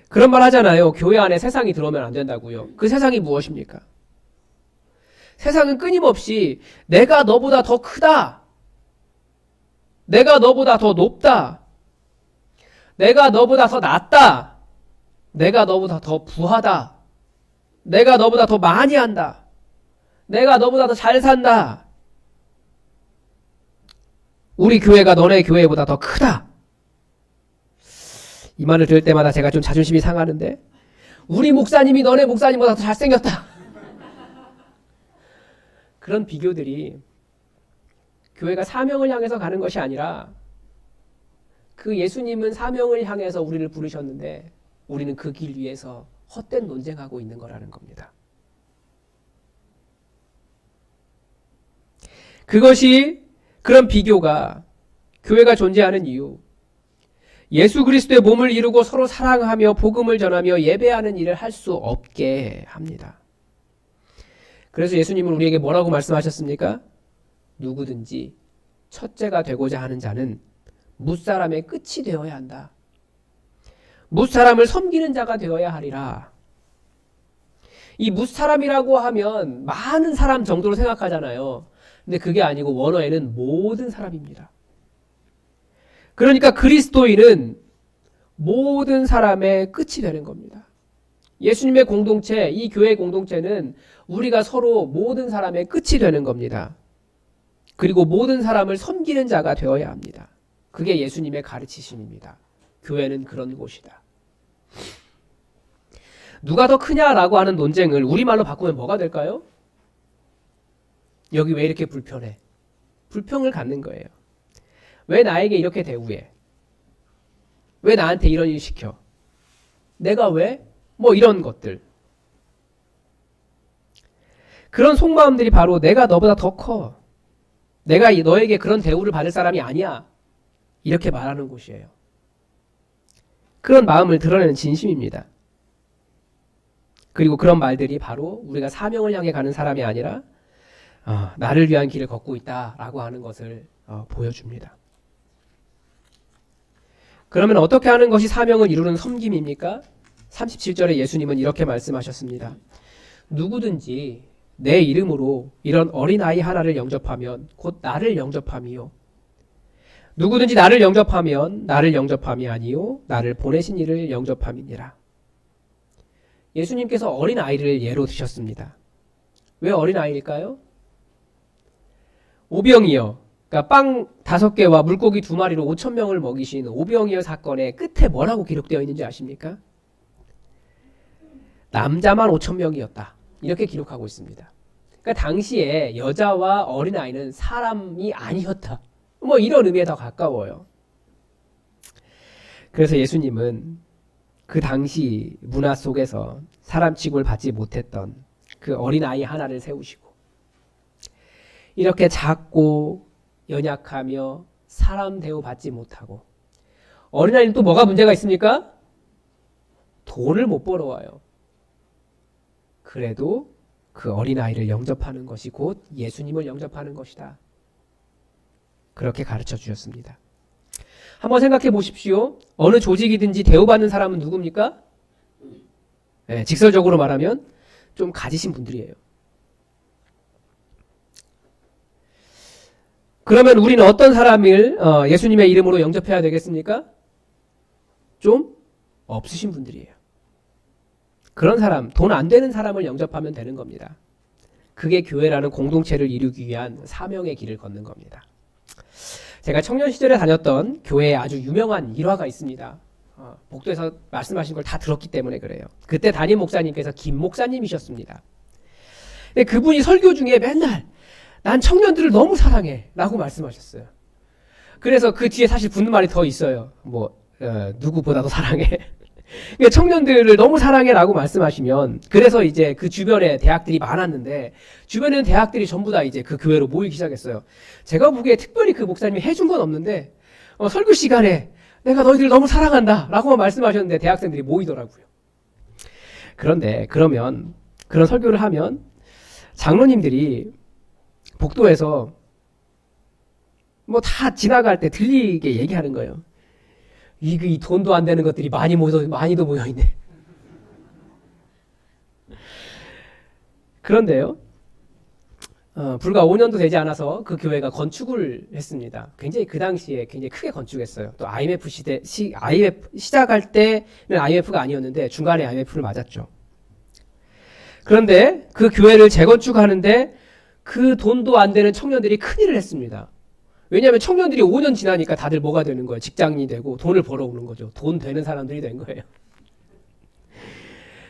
그런 말 하잖아요. 교회 안에 세상이 들어오면 안 된다고요. 그 세상이 무엇입니까? 세상은 끊임없이 내가 너보다 더 크다. 내가 너보다 더 높다. 내가 너보다 더 낫다. 내가 너보다 더 부하다. 내가 너보다 더 많이 한다. 내가 너보다 더 잘 산다. 우리 교회가 너네 교회보다 더 크다. 이 말을 들을 때마다 제가 좀 자존심이 상하는데 우리 목사님이 너네 목사님보다 더 잘생겼다. 그런 비교들이 교회가 사명을 향해서 가는 것이 아니라 그 예수님은 사명을 향해서 우리를 부르셨는데 우리는 그 길 위에서 헛된 논쟁하고 있는 거라는 겁니다. 그것이 그런 비교가 교회가 존재하는 이유, 예수 그리스도의 몸을 이루고 서로 사랑하며 복음을 전하며 예배하는 일을 할 수 없게 합니다. 그래서 예수님은 우리에게 뭐라고 말씀하셨습니까? 누구든지 첫째가 되고자 하는 자는 뭇사람의 끝이 되어야 한다. 뭇사람을 섬기는 자가 되어야 하리라. 이 뭇사람이라고 하면 많은 사람 정도로 생각하잖아요. 근데 그게 아니고 원어에는 모든 사람입니다. 그러니까 그리스도인은 모든 사람의 끝이 되는 겁니다. 예수님의 공동체, 이 교회의 공동체는 우리가 서로 모든 사람의 끝이 되는 겁니다. 그리고 모든 사람을 섬기는 자가 되어야 합니다. 그게 예수님의 가르치심입니다. 교회는 그런 곳이다. 누가 더 크냐라고 하는 논쟁을 우리말로 바꾸면 뭐가 될까요? 여기 왜 이렇게 불편해? 불평을 갖는 거예요. 왜 나에게 이렇게 대우해? 왜 나한테 이런 일 시켜? 내가 왜? 뭐 이런 것들. 그런 속마음들이 바로 내가 너보다 더 커. 내가 너에게 그런 대우를 받을 사람이 아니야. 이렇게 말하는 곳이에요. 그런 마음을 드러내는 진심입니다. 그리고 그런 말들이 바로 우리가 사명을 향해 가는 사람이 아니라 나를 위한 길을 걷고 있다라고 하는 것을 보여줍니다. 그러면 어떻게 하는 것이 사명을 이루는 섬김입니까? 37절에 예수님은 이렇게 말씀하셨습니다. 누구든지 내 이름으로 이런 어린아이 하나를 영접하면 곧 나를 영접함이요. 누구든지 나를 영접하면 나를 영접함이 아니요 나를 보내신 이를 영접함이니라. 예수님께서 어린아이를 예로 드셨습니다. 왜 어린아이일까요? 오병이여 그러니까 빵 5개와 물고기 2마리로 5,000명을 먹이신 오병이어 사건의 끝에 뭐라고 기록되어 있는지 아십니까? 남자만 5,000명이었다. 이렇게 기록하고 있습니다. 그러니까 당시에 여자와 어린아이는 사람이 아니었다. 뭐 이런 의미에 더 가까워요. 그래서 예수님은 그 당시 문화 속에서 사람 취급을 받지 못했던 그 어린아이 하나를 세우시고 이렇게 작고 연약하며 사람 대우받지 못하고 어린아이는 또 뭐가 문제가 있습니까? 돈을 못 벌어와요. 그래도 그 어린아이를 영접하는 것이 곧 예수님을 영접하는 것이다. 그렇게 가르쳐 주셨습니다. 한번 생각해 보십시오. 어느 조직이든지 대우받는 사람은 누굽니까? 네, 직설적으로 말하면 좀 가지신 분들이에요. 그러면 우리는 어떤 사람을 예수님의 이름으로 영접해야 되겠습니까? 좀 없으신 분들이에요. 그런 사람, 돈 안 되는 사람을 영접하면 되는 겁니다. 그게 교회라는 공동체를 이루기 위한 사명의 길을 걷는 겁니다. 제가 청년 시절에 다녔던 교회에 아주 유명한 일화가 있습니다. 복도에서 말씀하신 걸 다 들었기 때문에 그래요. 그때 담임 목사님께서 김 목사님이셨습니다. 근데 그분이 설교 중에 맨날 난 청년들을 너무 사랑해 라고 말씀하셨어요. 그래서 그 뒤에 사실 붙는 말이 더 있어요. 누구보다도 사랑해. 청년들을 너무 사랑해라고 말씀하시면 그래서 이제 그 주변에 대학들이 많았는데 주변에는 대학들이 전부 다 이제 그 교회로 모이기 시작했어요. 제가 보기에 특별히 그 목사님이 해준 건 없는데 설교 시간에 내가 너희들 너무 사랑한다 라고만 말씀하셨는데 대학생들이 모이더라고요. 그런데 그러면 그런 설교를 하면 장로님들이 복도에서 뭐 다 지나갈 때 들리게 얘기하는 거예요. 이 돈도 안 되는 것들이 많이도 모여있네. 그런데요, 불과 5년도 되지 않아서 그 교회가 건축을 했습니다. 굉장히 그 당시에 굉장히 크게 건축했어요. 또 IMF IMF 시작할 때는 IMF가 아니었는데 중간에 IMF를 맞았죠. 그런데 그 교회를 재건축하는데 그 돈도 안 되는 청년들이 큰일을 했습니다. 왜냐하면 청년들이 5년 지나니까 다들 뭐가 되는 거예요? 직장인이 되고 돈을 벌어오는 거죠. 돈 되는 사람들이 된 거예요.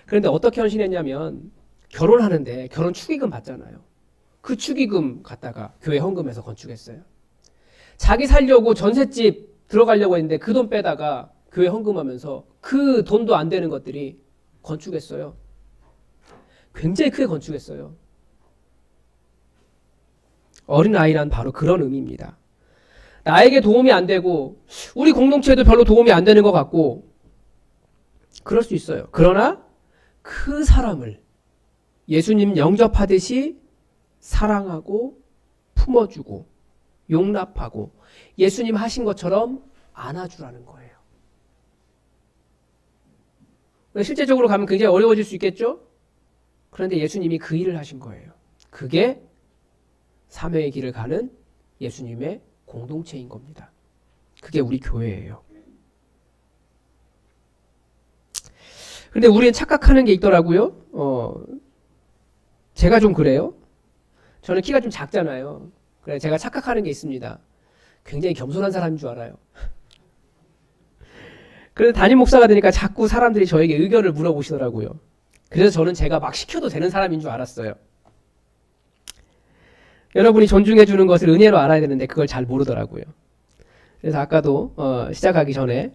그런데 어떻게 헌신했냐면 결혼하는데 결혼 축의금 받잖아요. 그 축의금 갖다가 교회 헌금해서 건축했어요. 자기 살려고 전셋집 들어가려고 했는데 그 돈 빼다가 교회 헌금하면서 그 돈도 안 되는 것들이 건축했어요. 굉장히 크게 건축했어요. 어린아이란 바로 그런 의미입니다. 나에게 도움이 안 되고 우리 공동체에도 별로 도움이 안 되는 것 같고 그럴 수 있어요. 그러나 그 사람을 예수님 영접하듯이 사랑하고 품어주고 용납하고 예수님 하신 것처럼 안아주라는 거예요. 실제적으로 가면 굉장히 어려워질 수 있겠죠? 그런데 예수님이 그 일을 하신 거예요. 그게 사명의 길을 가는 예수님의 공동체인 겁니다. 그게 우리 교회예요. 그런데 우리는 착각하는 게 있더라고요. 제가 좀 그래요. 저는 키가 좀 작잖아요. 그래 제가 착각하는 게 있습니다. 굉장히 겸손한 사람인 줄 알아요. 그래서 담임 목사가 되니까 자꾸 사람들이 저에게 의견을 물어보시더라고요. 그래서 저는 제가 막 시켜도 되는 사람인 줄 알았어요. 여러분이 존중해 주는 것을 은혜로 알아야 되는데 그걸 잘 모르더라고요. 그래서 아까도 시작하기 전에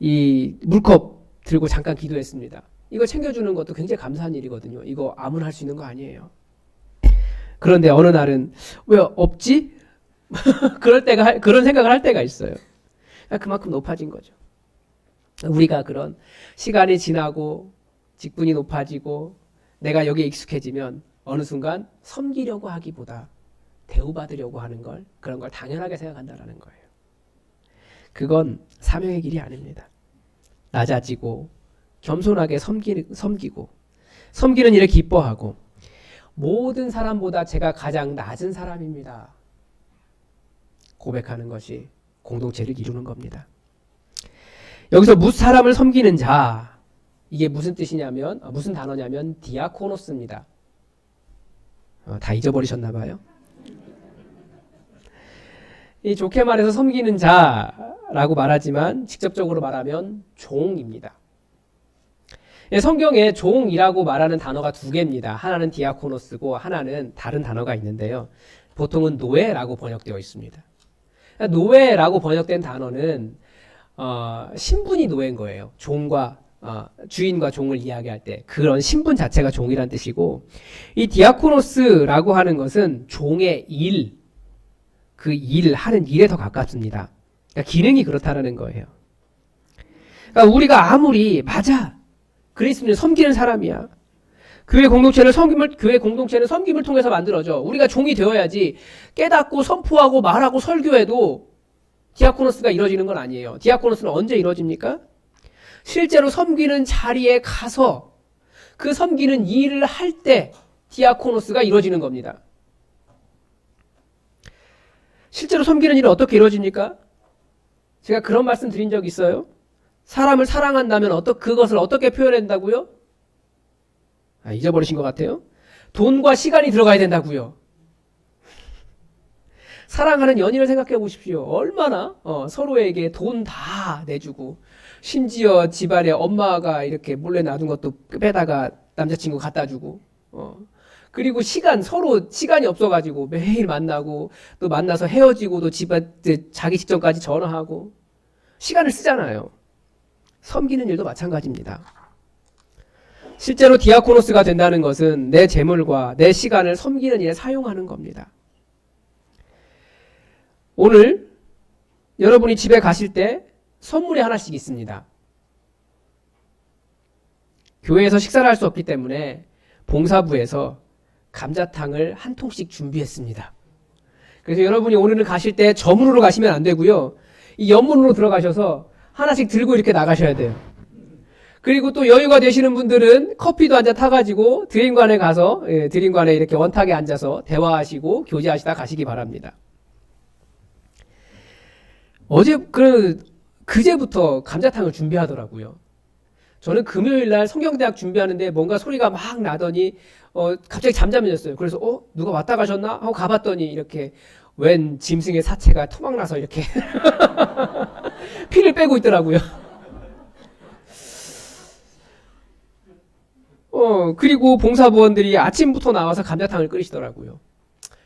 이 물컵 들고 잠깐 기도했습니다. 이거 챙겨주는 것도 굉장히 감사한 일이거든요. 이거 아무나 할 수 있는 거 아니에요. 그런데 어느 날은 왜 없지? 그런 생각을 할 때가 있어요. 그만큼 높아진 거죠. 우리가 그런 시간이 지나고 직분이 높아지고 내가 여기에 익숙해지면 어느 순간 섬기려고 하기보다 대우받으려고 하는 걸 그런 걸 당연하게 생각한다라는 거예요. 그건 사명의 길이 아닙니다. 낮아지고 겸손하게 섬기고 섬기는 일을 기뻐하고 모든 사람보다 제가 가장 낮은 사람입니다. 고백하는 것이 공동체를 이루는 겁니다. 여기서 사람을 섬기는 자 이게 무슨 뜻이냐면 무슨 단어냐면 디아코노스입니다. 다 잊어버리셨나 봐요. 이 좋게 말해서 섬기는 자라고 말하지만 직접적으로 말하면 종입니다. 예, 성경에 종이라고 말하는 단어가 두 개입니다. 하나는 디아코노스고 하나는 다른 단어가 있는데요. 보통은 노예라고 번역되어 있습니다. 노예라고 번역된 단어는 신분이 노예인 거예요. 종과 주인과 종을 이야기할 때 그런 신분 자체가 종이란 뜻이고, 이 디아코노스라고 하는 것은 종의 일, 그 일, 하는 일에 더 가깝습니다. 그러니까 기능이 그렇다라는 거예요. 그러니까 우리가 아무리 맞아 그리스도를 섬기는 사람이야. 교회 공동체는 섬김을 통해서 만들어져. 우리가 종이 되어야지 깨닫고 선포하고 말하고 설교해도 디아코노스가 이루어지는 건 아니에요. 디아코노스는 언제 이루어집니까? 실제로 섬기는 자리에 가서 그 섬기는 일을 할 때 디아코노스가 이루어지는 겁니다. 실제로 섬기는 일은 어떻게 이루어집니까? 제가 그런 말씀 드린 적 있어요. 사람을 사랑한다면 그것을 어떻게 표현한다고요? 잊어버리신 것 같아요. 돈과 시간이 들어가야 된다고요. 사랑하는 연인을 생각해 보십시오. 얼마나 서로에게 돈 다 내주고, 심지어 집안에 엄마가 이렇게 몰래 놔둔 것도 빼다가 남자친구 갖다 주고, 그리고 서로 시간이 없어가지고 매일 만나고, 또 만나서 헤어지고, 또 자기 직전까지 전화하고 시간을 쓰잖아요. 섬기는 일도 마찬가지입니다. 실제로 디아코노스가 된다는 것은 내 재물과 내 시간을 섬기는 일에 사용하는 겁니다. 오늘 여러분이 집에 가실 때 선물이 하나씩 있습니다. 교회에서 식사를 할 수 없기 때문에 봉사부에서 감자탕을 한 통씩 준비했습니다. 그래서 여러분이 오늘은 가실 때 저문으로 가시면 안 되고요. 이 옆문으로 들어가셔서 하나씩 들고 이렇게 나가셔야 돼요. 그리고 또 여유가 되시는 분들은 커피도 한 잔 타가지고 드림관에 가서 드림관에 이렇게 원탁에 앉아서 대화하시고 교제하시다 가시기 바랍니다. 그제부터 감자탕을 준비하더라고요. 저는 금요일날 성경대학 준비하는데 뭔가 소리가 막 나더니 갑자기 잠잠해졌어요. 그래서 누가 왔다 가셨나 하고 가봤더니 이렇게 웬 짐승의 사체가 토막나서 이렇게 피를 빼고 있더라고요. 그리고 봉사부원들이 아침부터 나와서 감자탕을 끓이시더라고요.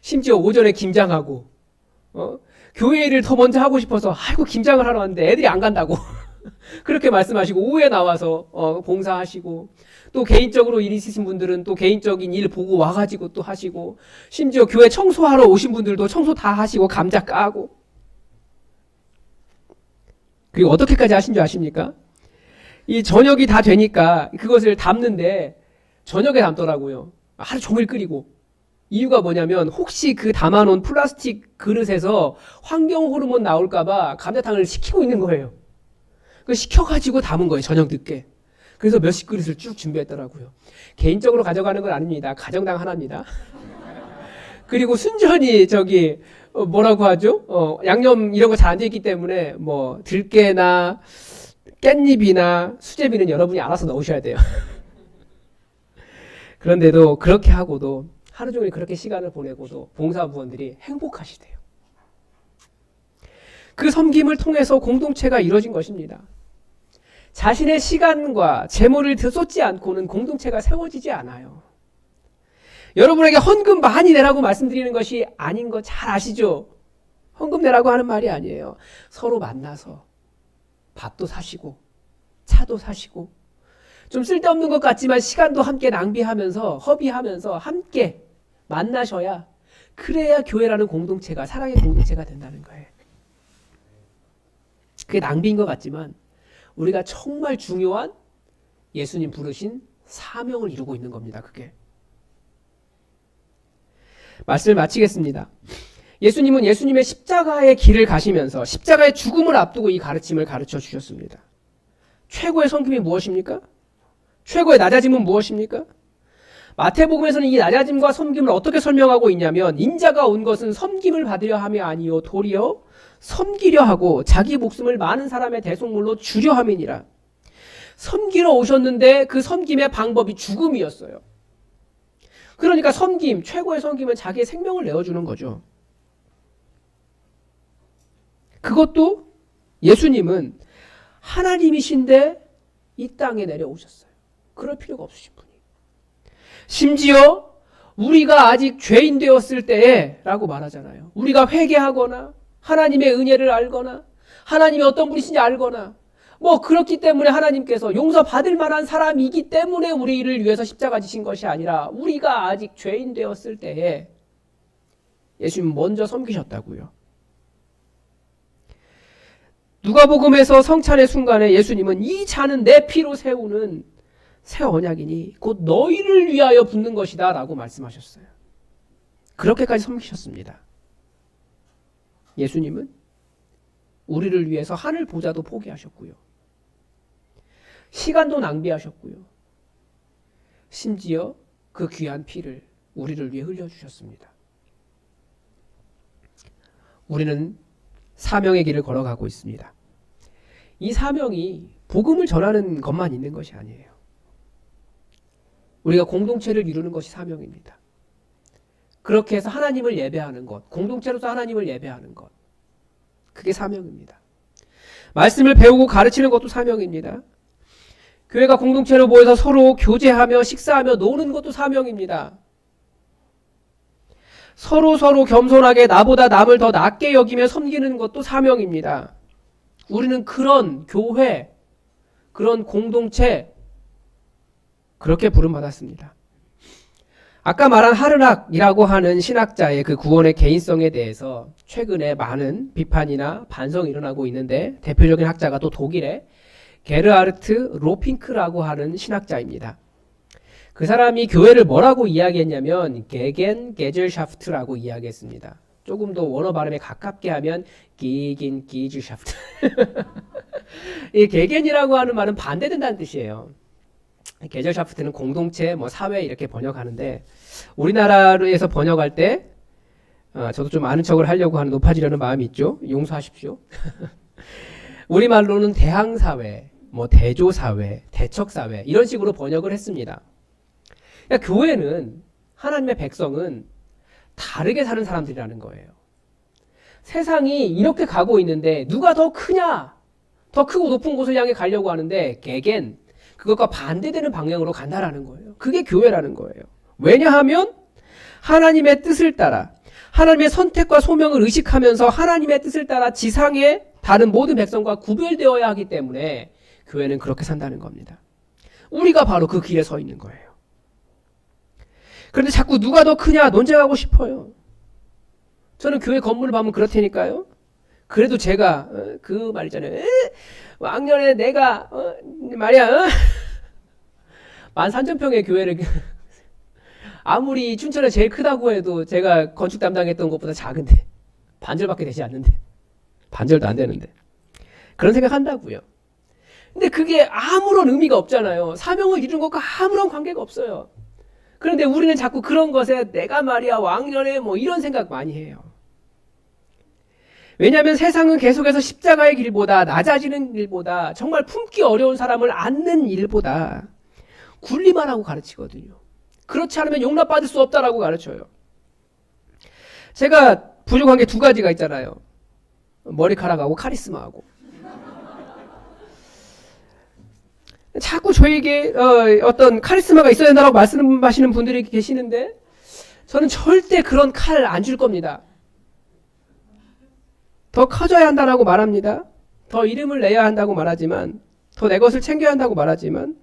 심지어 오전에 김장하고, 교회 일을 더 먼저 하고 싶어서, 아이고, 김장을 하러 왔는데 애들이 안 간다고. 그렇게 말씀하시고, 오후에 나와서, 봉사하시고, 또 개인적으로 일 있으신 분들은 또 개인적인 일 보고 와가지고 또 하시고, 심지어 교회 청소하러 오신 분들도 청소 다 하시고, 감자 까고. 그리고 어떻게까지 하신 줄 아십니까? 이 저녁이 다 되니까 그것을 담는데 저녁에 담더라고요. 하루 종일 끓이고. 이유가 뭐냐면 혹시 그 담아놓은 플라스틱 그릇에서 환경 호르몬 나올까봐 감자탕을 식히고 있는 거예요. 그 식혀가지고 담은 거예요. 저녁 늦게. 그래서 몇십 그릇을 쭉 준비했더라고요. 개인적으로 가져가는 건 아닙니다. 가정당 하나입니다. 그리고 순전히 뭐라고 하죠? 양념 이런 거 잘 안 돼 있기 때문에 뭐 들깨나 깻잎이나 수제비는 여러분이 알아서 넣으셔야 돼요. 그런데도 그렇게 하고도 하루 종일 그렇게 시간을 보내고도 봉사부원들이 행복하시대요. 그 섬김을 통해서 공동체가 이루어진 것입니다. 자신의 시간과 재물을 쏟지 않고는 공동체가 세워지지 않아요. 여러분에게 헌금 많이 내라고 말씀드리는 것이 아닌 거 잘 아시죠? 헌금 내라고 하는 말이 아니에요. 서로 만나서 밥도 사시고 차도 사시고 좀 쓸데없는 것 같지만 시간도 함께 낭비하면서 허비하면서 함께 만나셔야, 그래야 교회라는 공동체가 사랑의 공동체가 된다는 거예요. 그게 낭비인 것 같지만 우리가 정말 중요한 예수님 부르신 사명을 이루고 있는 겁니다. 그게. 말씀을 마치겠습니다. 예수님은 예수님의 십자가의 길을 가시면서 십자가의 죽음을 앞두고 이 가르침을 가르쳐 주셨습니다. 최고의 섬김이 무엇입니까? 최고의 낮아짐은 무엇입니까? 마태복음에서는 이 낮아짐과 섬김을 어떻게 설명하고 있냐면, 인자가 온 것은 섬김을 받으려 함이 아니요 도리어 섬기려 하고 자기 목숨을 많은 사람의 대속물로 주려 함이니라. 섬기러 오셨는데 그 섬김의 방법이 죽음이었어요. 그러니까 최고의 섬김은 자기의 생명을 내어주는 거죠. 그것도 예수님은 하나님이신데 이 땅에 내려오셨어요. 그럴 필요가 없으신 분이. 심지어 우리가 아직 죄인 되었을 때에 라고 말하잖아요. 우리가 회개하거나 하나님의 은혜를 알거나 하나님이 어떤 분이신지 알거나 뭐 그렇기 때문에 하나님께서 용서받을 만한 사람이기 때문에 우리를 위해서 십자가 지신 것이 아니라 우리가 아직 죄인 되었을 때에 예수님 먼저 섬기셨다고요. 누가복음에서 성찬의 순간에 예수님은 이 잔은 내 피로 세우는 새 언약이니 곧 너희를 위하여 붓는 것이다 라고 말씀하셨어요. 그렇게까지 섬기셨습니다. 예수님은 우리를 위해서 하늘 보좌도 포기하셨고요. 시간도 낭비하셨고요. 심지어 그 귀한 피를 우리를 위해 흘려주셨습니다. 우리는 사명의 길을 걸어가고 있습니다. 이 사명이 복음을 전하는 것만 있는 것이 아니에요. 우리가 공동체를 이루는 것이 사명입니다. 그렇게 해서 하나님을 예배하는 것, 공동체로서 하나님을 예배하는 것, 그게 사명입니다. 말씀을 배우고 가르치는 것도 사명입니다. 교회가 공동체로 모여서 서로 교제하며 식사하며 노는 것도 사명입니다. 서로 겸손하게 나보다 남을 더 낮게 여기며 섬기는 것도 사명입니다. 우리는 그런 교회, 그런 공동체 그렇게 부름받았습니다. 아까 말한 하르락이라고 하는 신학자의 그 구원의 개인성에 대해서 최근에 많은 비판이나 반성이 일어나고 있는데 대표적인 학자가 또 독일의 게르하르트 로핑크라고 하는 신학자입니다. 그 사람이 교회를 뭐라고 이야기했냐면 게겐게젤샤프트라고 이야기했습니다. 조금 더 원어 발음에 가깝게 하면 기긴기즈샤프트. 이 게겐이라고 하는 말은 반대된다는 뜻이에요. 게젤샤프트는 공동체, 뭐 사회 이렇게 번역하는데 우리나라에서 번역할 때 저도 좀 아는 척을 하려고 하는 높아지려는 마음이 있죠. 용서하십시오. 우리말로는 대항사회, 뭐 대조사회, 대척사회 이런 식으로 번역을 했습니다. 그러니까 교회는 하나님의 백성은 다르게 사는 사람들이라는 거예요. 세상이 이렇게 가고 있는데 누가 더 크냐? 더 크고 높은 곳을 향해 가려고 하는데 개겐 그것과 반대되는 방향으로 간다라는 거예요. 그게 교회라는 거예요. 왜냐하면 하나님의 뜻을 따라 하나님의 선택과 소명을 의식하면서 하나님의 뜻을 따라 지상의 다른 모든 백성과 구별되어야 하기 때문에 교회는 그렇게 산다는 겁니다. 우리가 바로 그 길에 서 있는 거예요. 그런데 자꾸 누가 더 크냐 논쟁하고 싶어요. 저는 교회 건물을 보면 그렇다니까요. 그래도 제가 그 말 있잖아요. 왕년에 내가 말이야 13,000평의 교회를 아무리 춘천에 제일 크다고 해도 제가 건축 담당했던 것보다 작은데 반절밖에 되지 않는데 반절도 안 되는데 그런 생각한다고요. 근데 그게 아무런 의미가 없잖아요. 사명을 이룬 것과 아무런 관계가 없어요. 그런데 우리는 자꾸 그런 것에 내가 말이야 왕년에 뭐 이런 생각 많이 해요. 왜냐하면 세상은 계속해서 십자가의 길보다 낮아지는 일보다 정말 품기 어려운 사람을 안는 일보다 굴리만 하고 가르치거든요. 그렇지 않으면 용납받을 수 없다라고 가르쳐요. 제가 부족한 게 두 가지가 있잖아요. 머리카락하고 카리스마하고. 자꾸 저에게 어떤 카리스마가 있어야 된다고 말씀하시는 분들이 계시는데 저는 절대 그런 칼 안 줄 겁니다. 더 커져야 한다고 말합니다. 더 이름을 내야 한다고 말하지만 더 내 것을 챙겨야 한다고 말하지만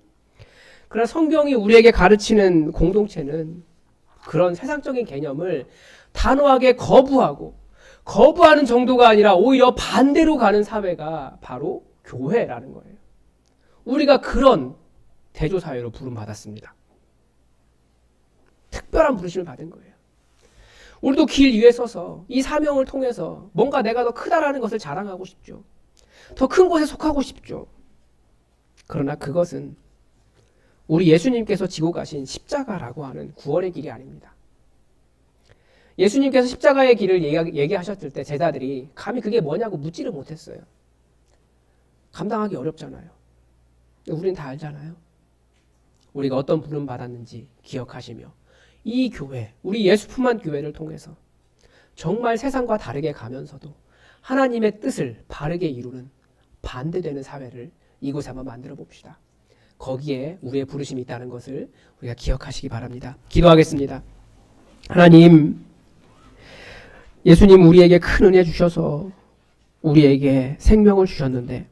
그러나 성경이 우리에게 가르치는 공동체는 그런 세상적인 개념을 단호하게 거부하는 정도가 아니라 오히려 반대로 가는 사회가 바로 교회라는 거예요. 우리가 그런 대조사회로 부름받았습니다. 특별한 부르심을 받은 거예요. 우리도 길 위에 서서 이 사명을 통해서 뭔가 내가 더 크다라는 것을 자랑하고 싶죠. 더 큰 곳에 속하고 싶죠. 그러나 그것은 우리 예수님께서 지고 가신 십자가라고 하는 구원의 길이 아닙니다. 예수님께서 십자가의 길을 얘기하셨을 때 제자들이 감히 그게 뭐냐고 묻지를 못했어요. 감당하기 어렵잖아요. 우리는 다 알잖아요. 우리가 어떤 부름 받았는지 기억하시며 이 교회, 우리 예수 품한 교회를 통해서 정말 세상과 다르게 가면서도 하나님의 뜻을 바르게 이루는 반대되는 사회를 이곳에 한번 만들어 봅시다. 거기에 우리의 부르심이 있다는 것을 우리가 기억하시기 바랍니다. 기도하겠습니다. 하나님, 예수님 우리에게 큰 은혜 주셔서 우리에게 생명을 주셨는데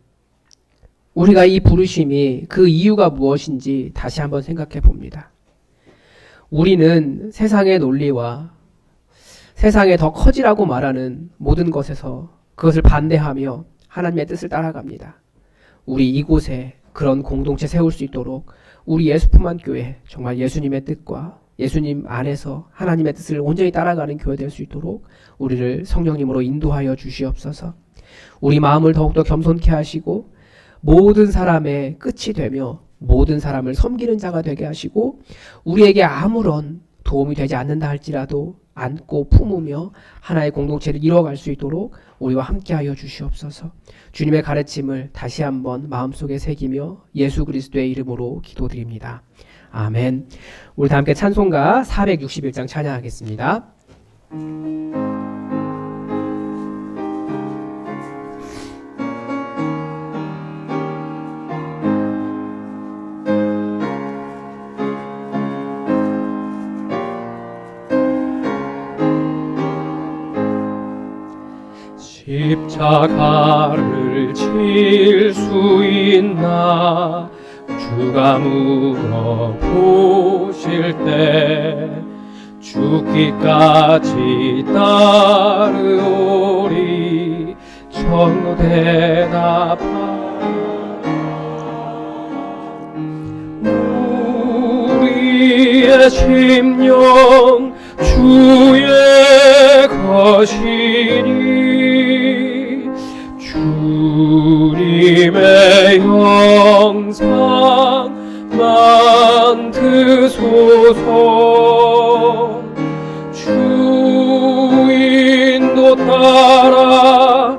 우리가 이 부르심이 그 이유가 무엇인지 다시 한번 생각해 봅니다. 우리는 세상의 논리와 세상에 더 커지라고 말하는 모든 것에서 그것을 반대하며 하나님의 뜻을 따라갑니다. 우리 이곳에 그런 공동체 세울 수 있도록 우리 예수품한 교회, 정말 예수님의 뜻과 예수님 안에서 하나님의 뜻을 온전히 따라가는 교회 될 수 있도록 우리를 성령님으로 인도하여 주시옵소서. 우리 마음을 더욱더 겸손케 하시고 모든 사람의 끝이 되며 모든 사람을 섬기는 자가 되게 하시고 우리에게 아무런 도움이 되지 않는다 할지라도 안고 품으며 하나의 공동체를 이뤄갈 수 있도록 우리와 함께하여 주시옵소서. 주님의 가르침을 다시 한번 마음속에 새기며 예수 그리스도의 이름으로 기도드립니다. 아멘. 우리 다 함께 찬송가 461장 찬양하겠습니다. 십자가를 질 수 있나 주가 물어보실 때 죽기까지 따르오리 전로 대답하라. 우리의 심령 주의 것이니 주님의 형상 만드소서. 주인도 따라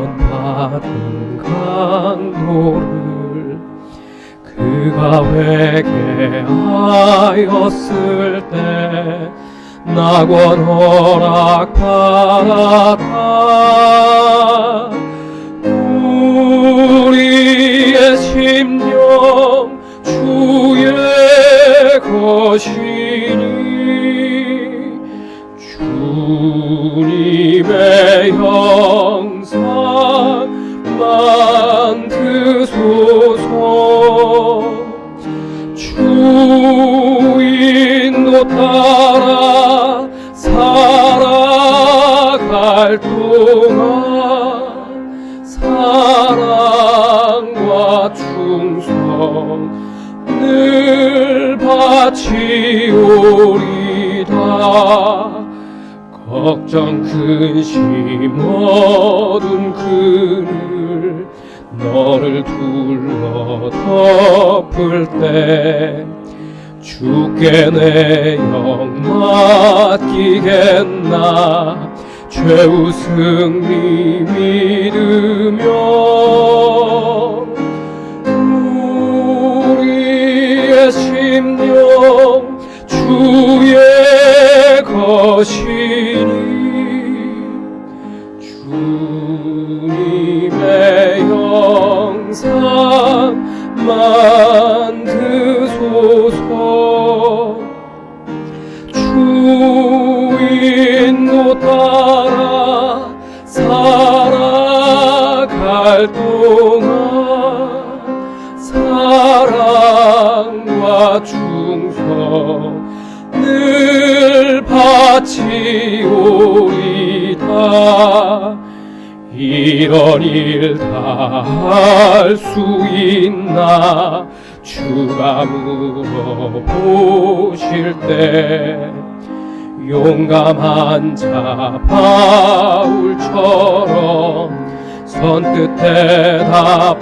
구원받은 강도를 그가 회개하였을 때 낙원 허락받았다. 우리의 심령 주의 것이니 주님의 형상 만드소서. 주인도 따라 살아갈 동안 사랑과 충성 늘 바치오리다. 걱정 근심 어두운 그늘 너를 둘러 덮을 때 주께 내 영 맡기겠나. 최후 승리 믿으며 우리의 심령 주의 것이니 주님의 형상 만드소서. 주인도 따라 살아갈 동안 사랑과 충성 늘 바치오리다. 이런 일 다 할 수 있나. 주가 물어보실 때 용감한 자 바울처럼 선뜻 대답하리라.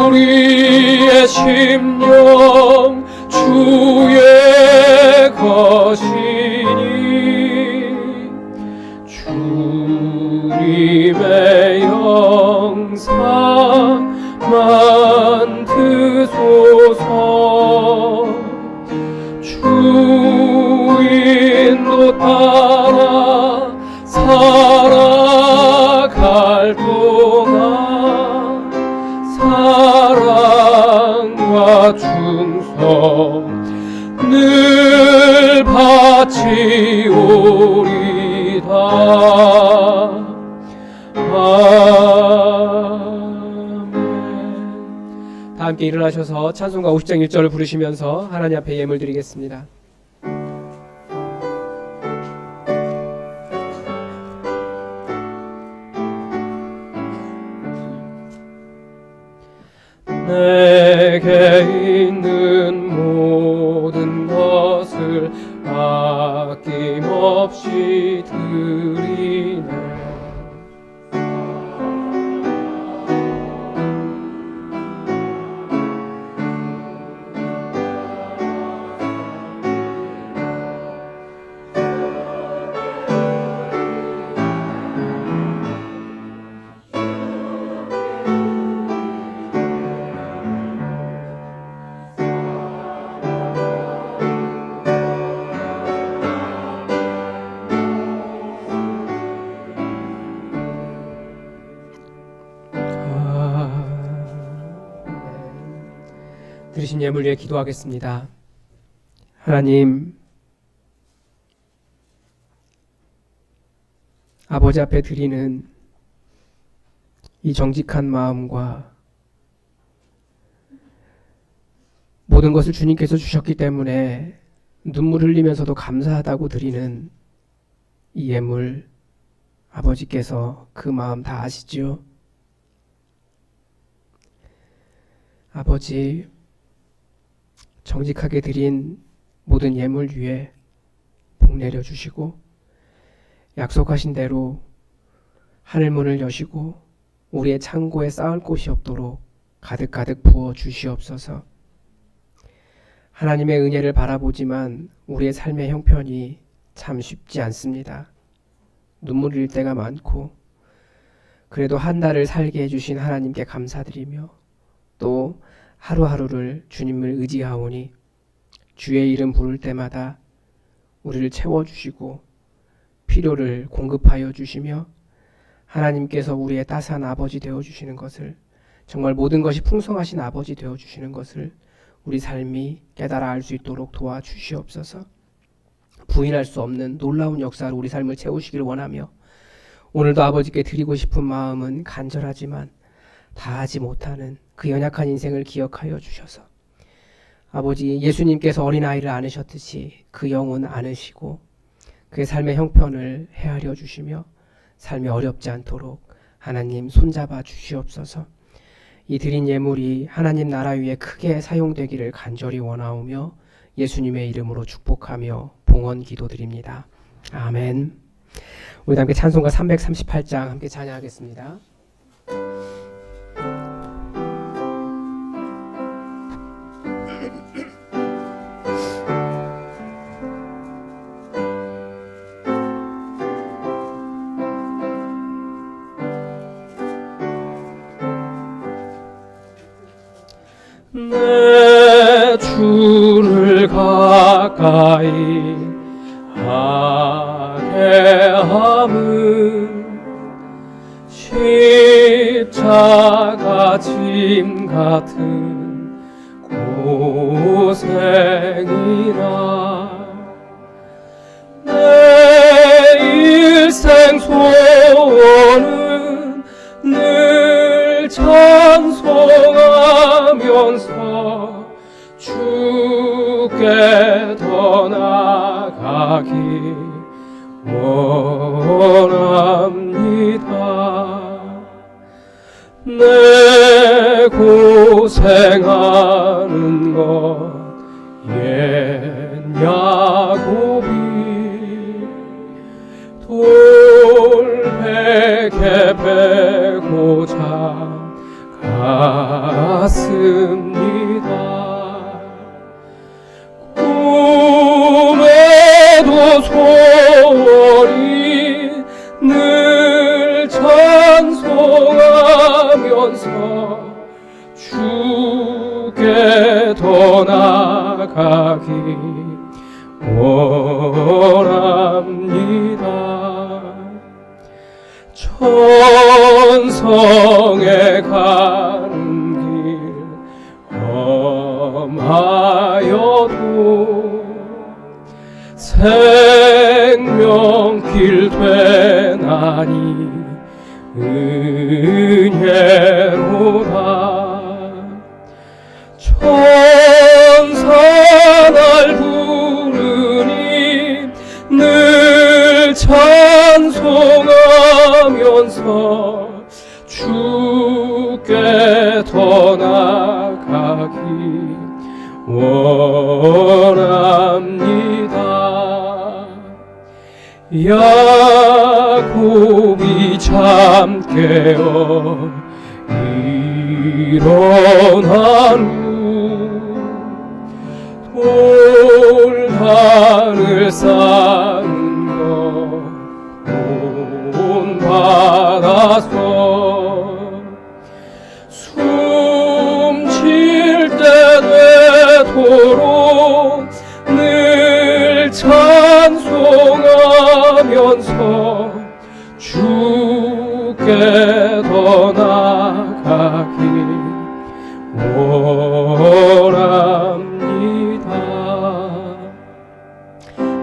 우리의 심령 주의 것이니 주님의 영상 만드소서. 주인도 따라 살아갈 동안 사랑과 충성 늘 바치오리다. 아멘. 다 함께 일어나셔서 찬송가 50장 1절을 부르시면서 하나님 앞에 예물 드리겠습니다. 내게 있는 모든 것을 아낌없이 드리네. 드리신 예물 위해 기도하겠습니다. 하나님, 아버지 앞에 드리는 이 정직한 마음과 모든 것을 주님께서 주셨기 때문에 눈물 흘리면서도 감사하다고 드리는 이 예물, 아버지께서 그 마음 다 아시죠? 아버지, 정직하게 드린 모든 예물 위에 복 내려 주시고 약속하신 대로 하늘문을 여시고 우리의 창고에 쌓을 곳이 없도록 가득가득 부어 주시옵소서. 하나님의 은혜를 바라보지만 우리의 삶의 형편이 참 쉽지 않습니다. 눈물 흘릴 때가 많고 그래도 한 달을 살게 해주신 하나님께 감사드리며 또 하루하루를 주님을 의지하오니 주의 이름 부를 때마다 우리를 채워주시고 필요를 공급하여 주시며 하나님께서 우리의 따스한 아버지 되어주시는 것을, 정말 모든 것이 풍성하신 아버지 되어주시는 것을 우리 삶이 깨달아 알 수 있도록 도와주시옵소서. 부인할 수 없는 놀라운 역사로 우리 삶을 채우시길 원하며 오늘도 아버지께 드리고 싶은 마음은 간절하지만 다하지 못하는 그 연약한 인생을 기억하여 주셔서 아버지, 예수님께서 어린아이를 안으셨듯이 그 영혼 안으시고 그의 삶의 형편을 헤아려 주시며 삶이 어렵지 않도록 하나님 손잡아 주시옵소서. 이 드린 예물이 하나님 나라 위에 크게 사용되기를 간절히 원하오며 예수님의 이름으로 축복하며 봉헌 기도드립니다. 아멘. 우리 함께 찬송가 338장 함께 찬양하겠습니다. 내 주를 가까이 하게 함은 십자가 짐 같은 고생이라. 내 일생 소원은 늘 찬송하면서 주께 더 나아가기 원합니다. 내 고생하는 것 옛 야곱이 돌베개 베고 잠 같습니다. 꿈에도 소원이 늘 찬송하면서 주께 더 나아가기 원합니다. 천성에 가는 길 험하여도 생명길 되나니 은혜로다. 천사 날 부르니 늘 찬송하면서 주께 더 나아가기 원합니다. 야곱이 잠 깨어 일어난 후 돌단을 쌓은 것 본받아서 숨쉴 때 되도록 늘 찬송하면서 주께 더 나아가기 원합니다.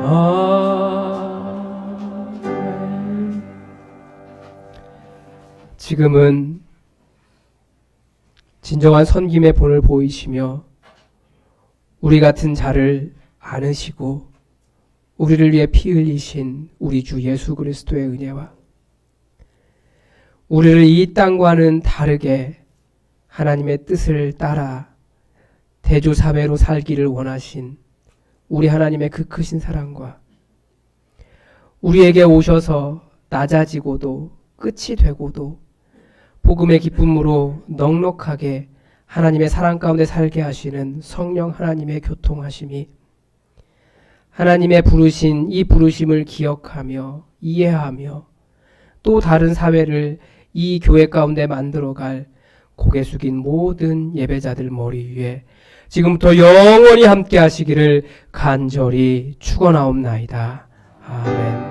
아멘. 지금은 진정한 섬김의 본을 보이시며 우리 같은 자를 안으시고 우리를 위해 피 흘리신 우리 주 예수 그리스도의 은혜와 우리를 이 땅과는 다르게 하나님의 뜻을 따라 대조사회로 살기를 원하신 우리 하나님의 그 크신 사랑과 우리에게 오셔서 낮아지고도 끝이 되고도 복음의 기쁨으로 넉넉하게 하나님의 사랑 가운데 살게 하시는 성령 하나님의 교통하심이 하나님의 부르신 이 부르심을 기억하며 이해하며 또 다른 사회를 이 교회 가운데 만들어갈 고개 숙인 모든 예배자들 머리 위에 지금부터 영원히 함께 하시기를 간절히 축원하옵나이다. 아멘.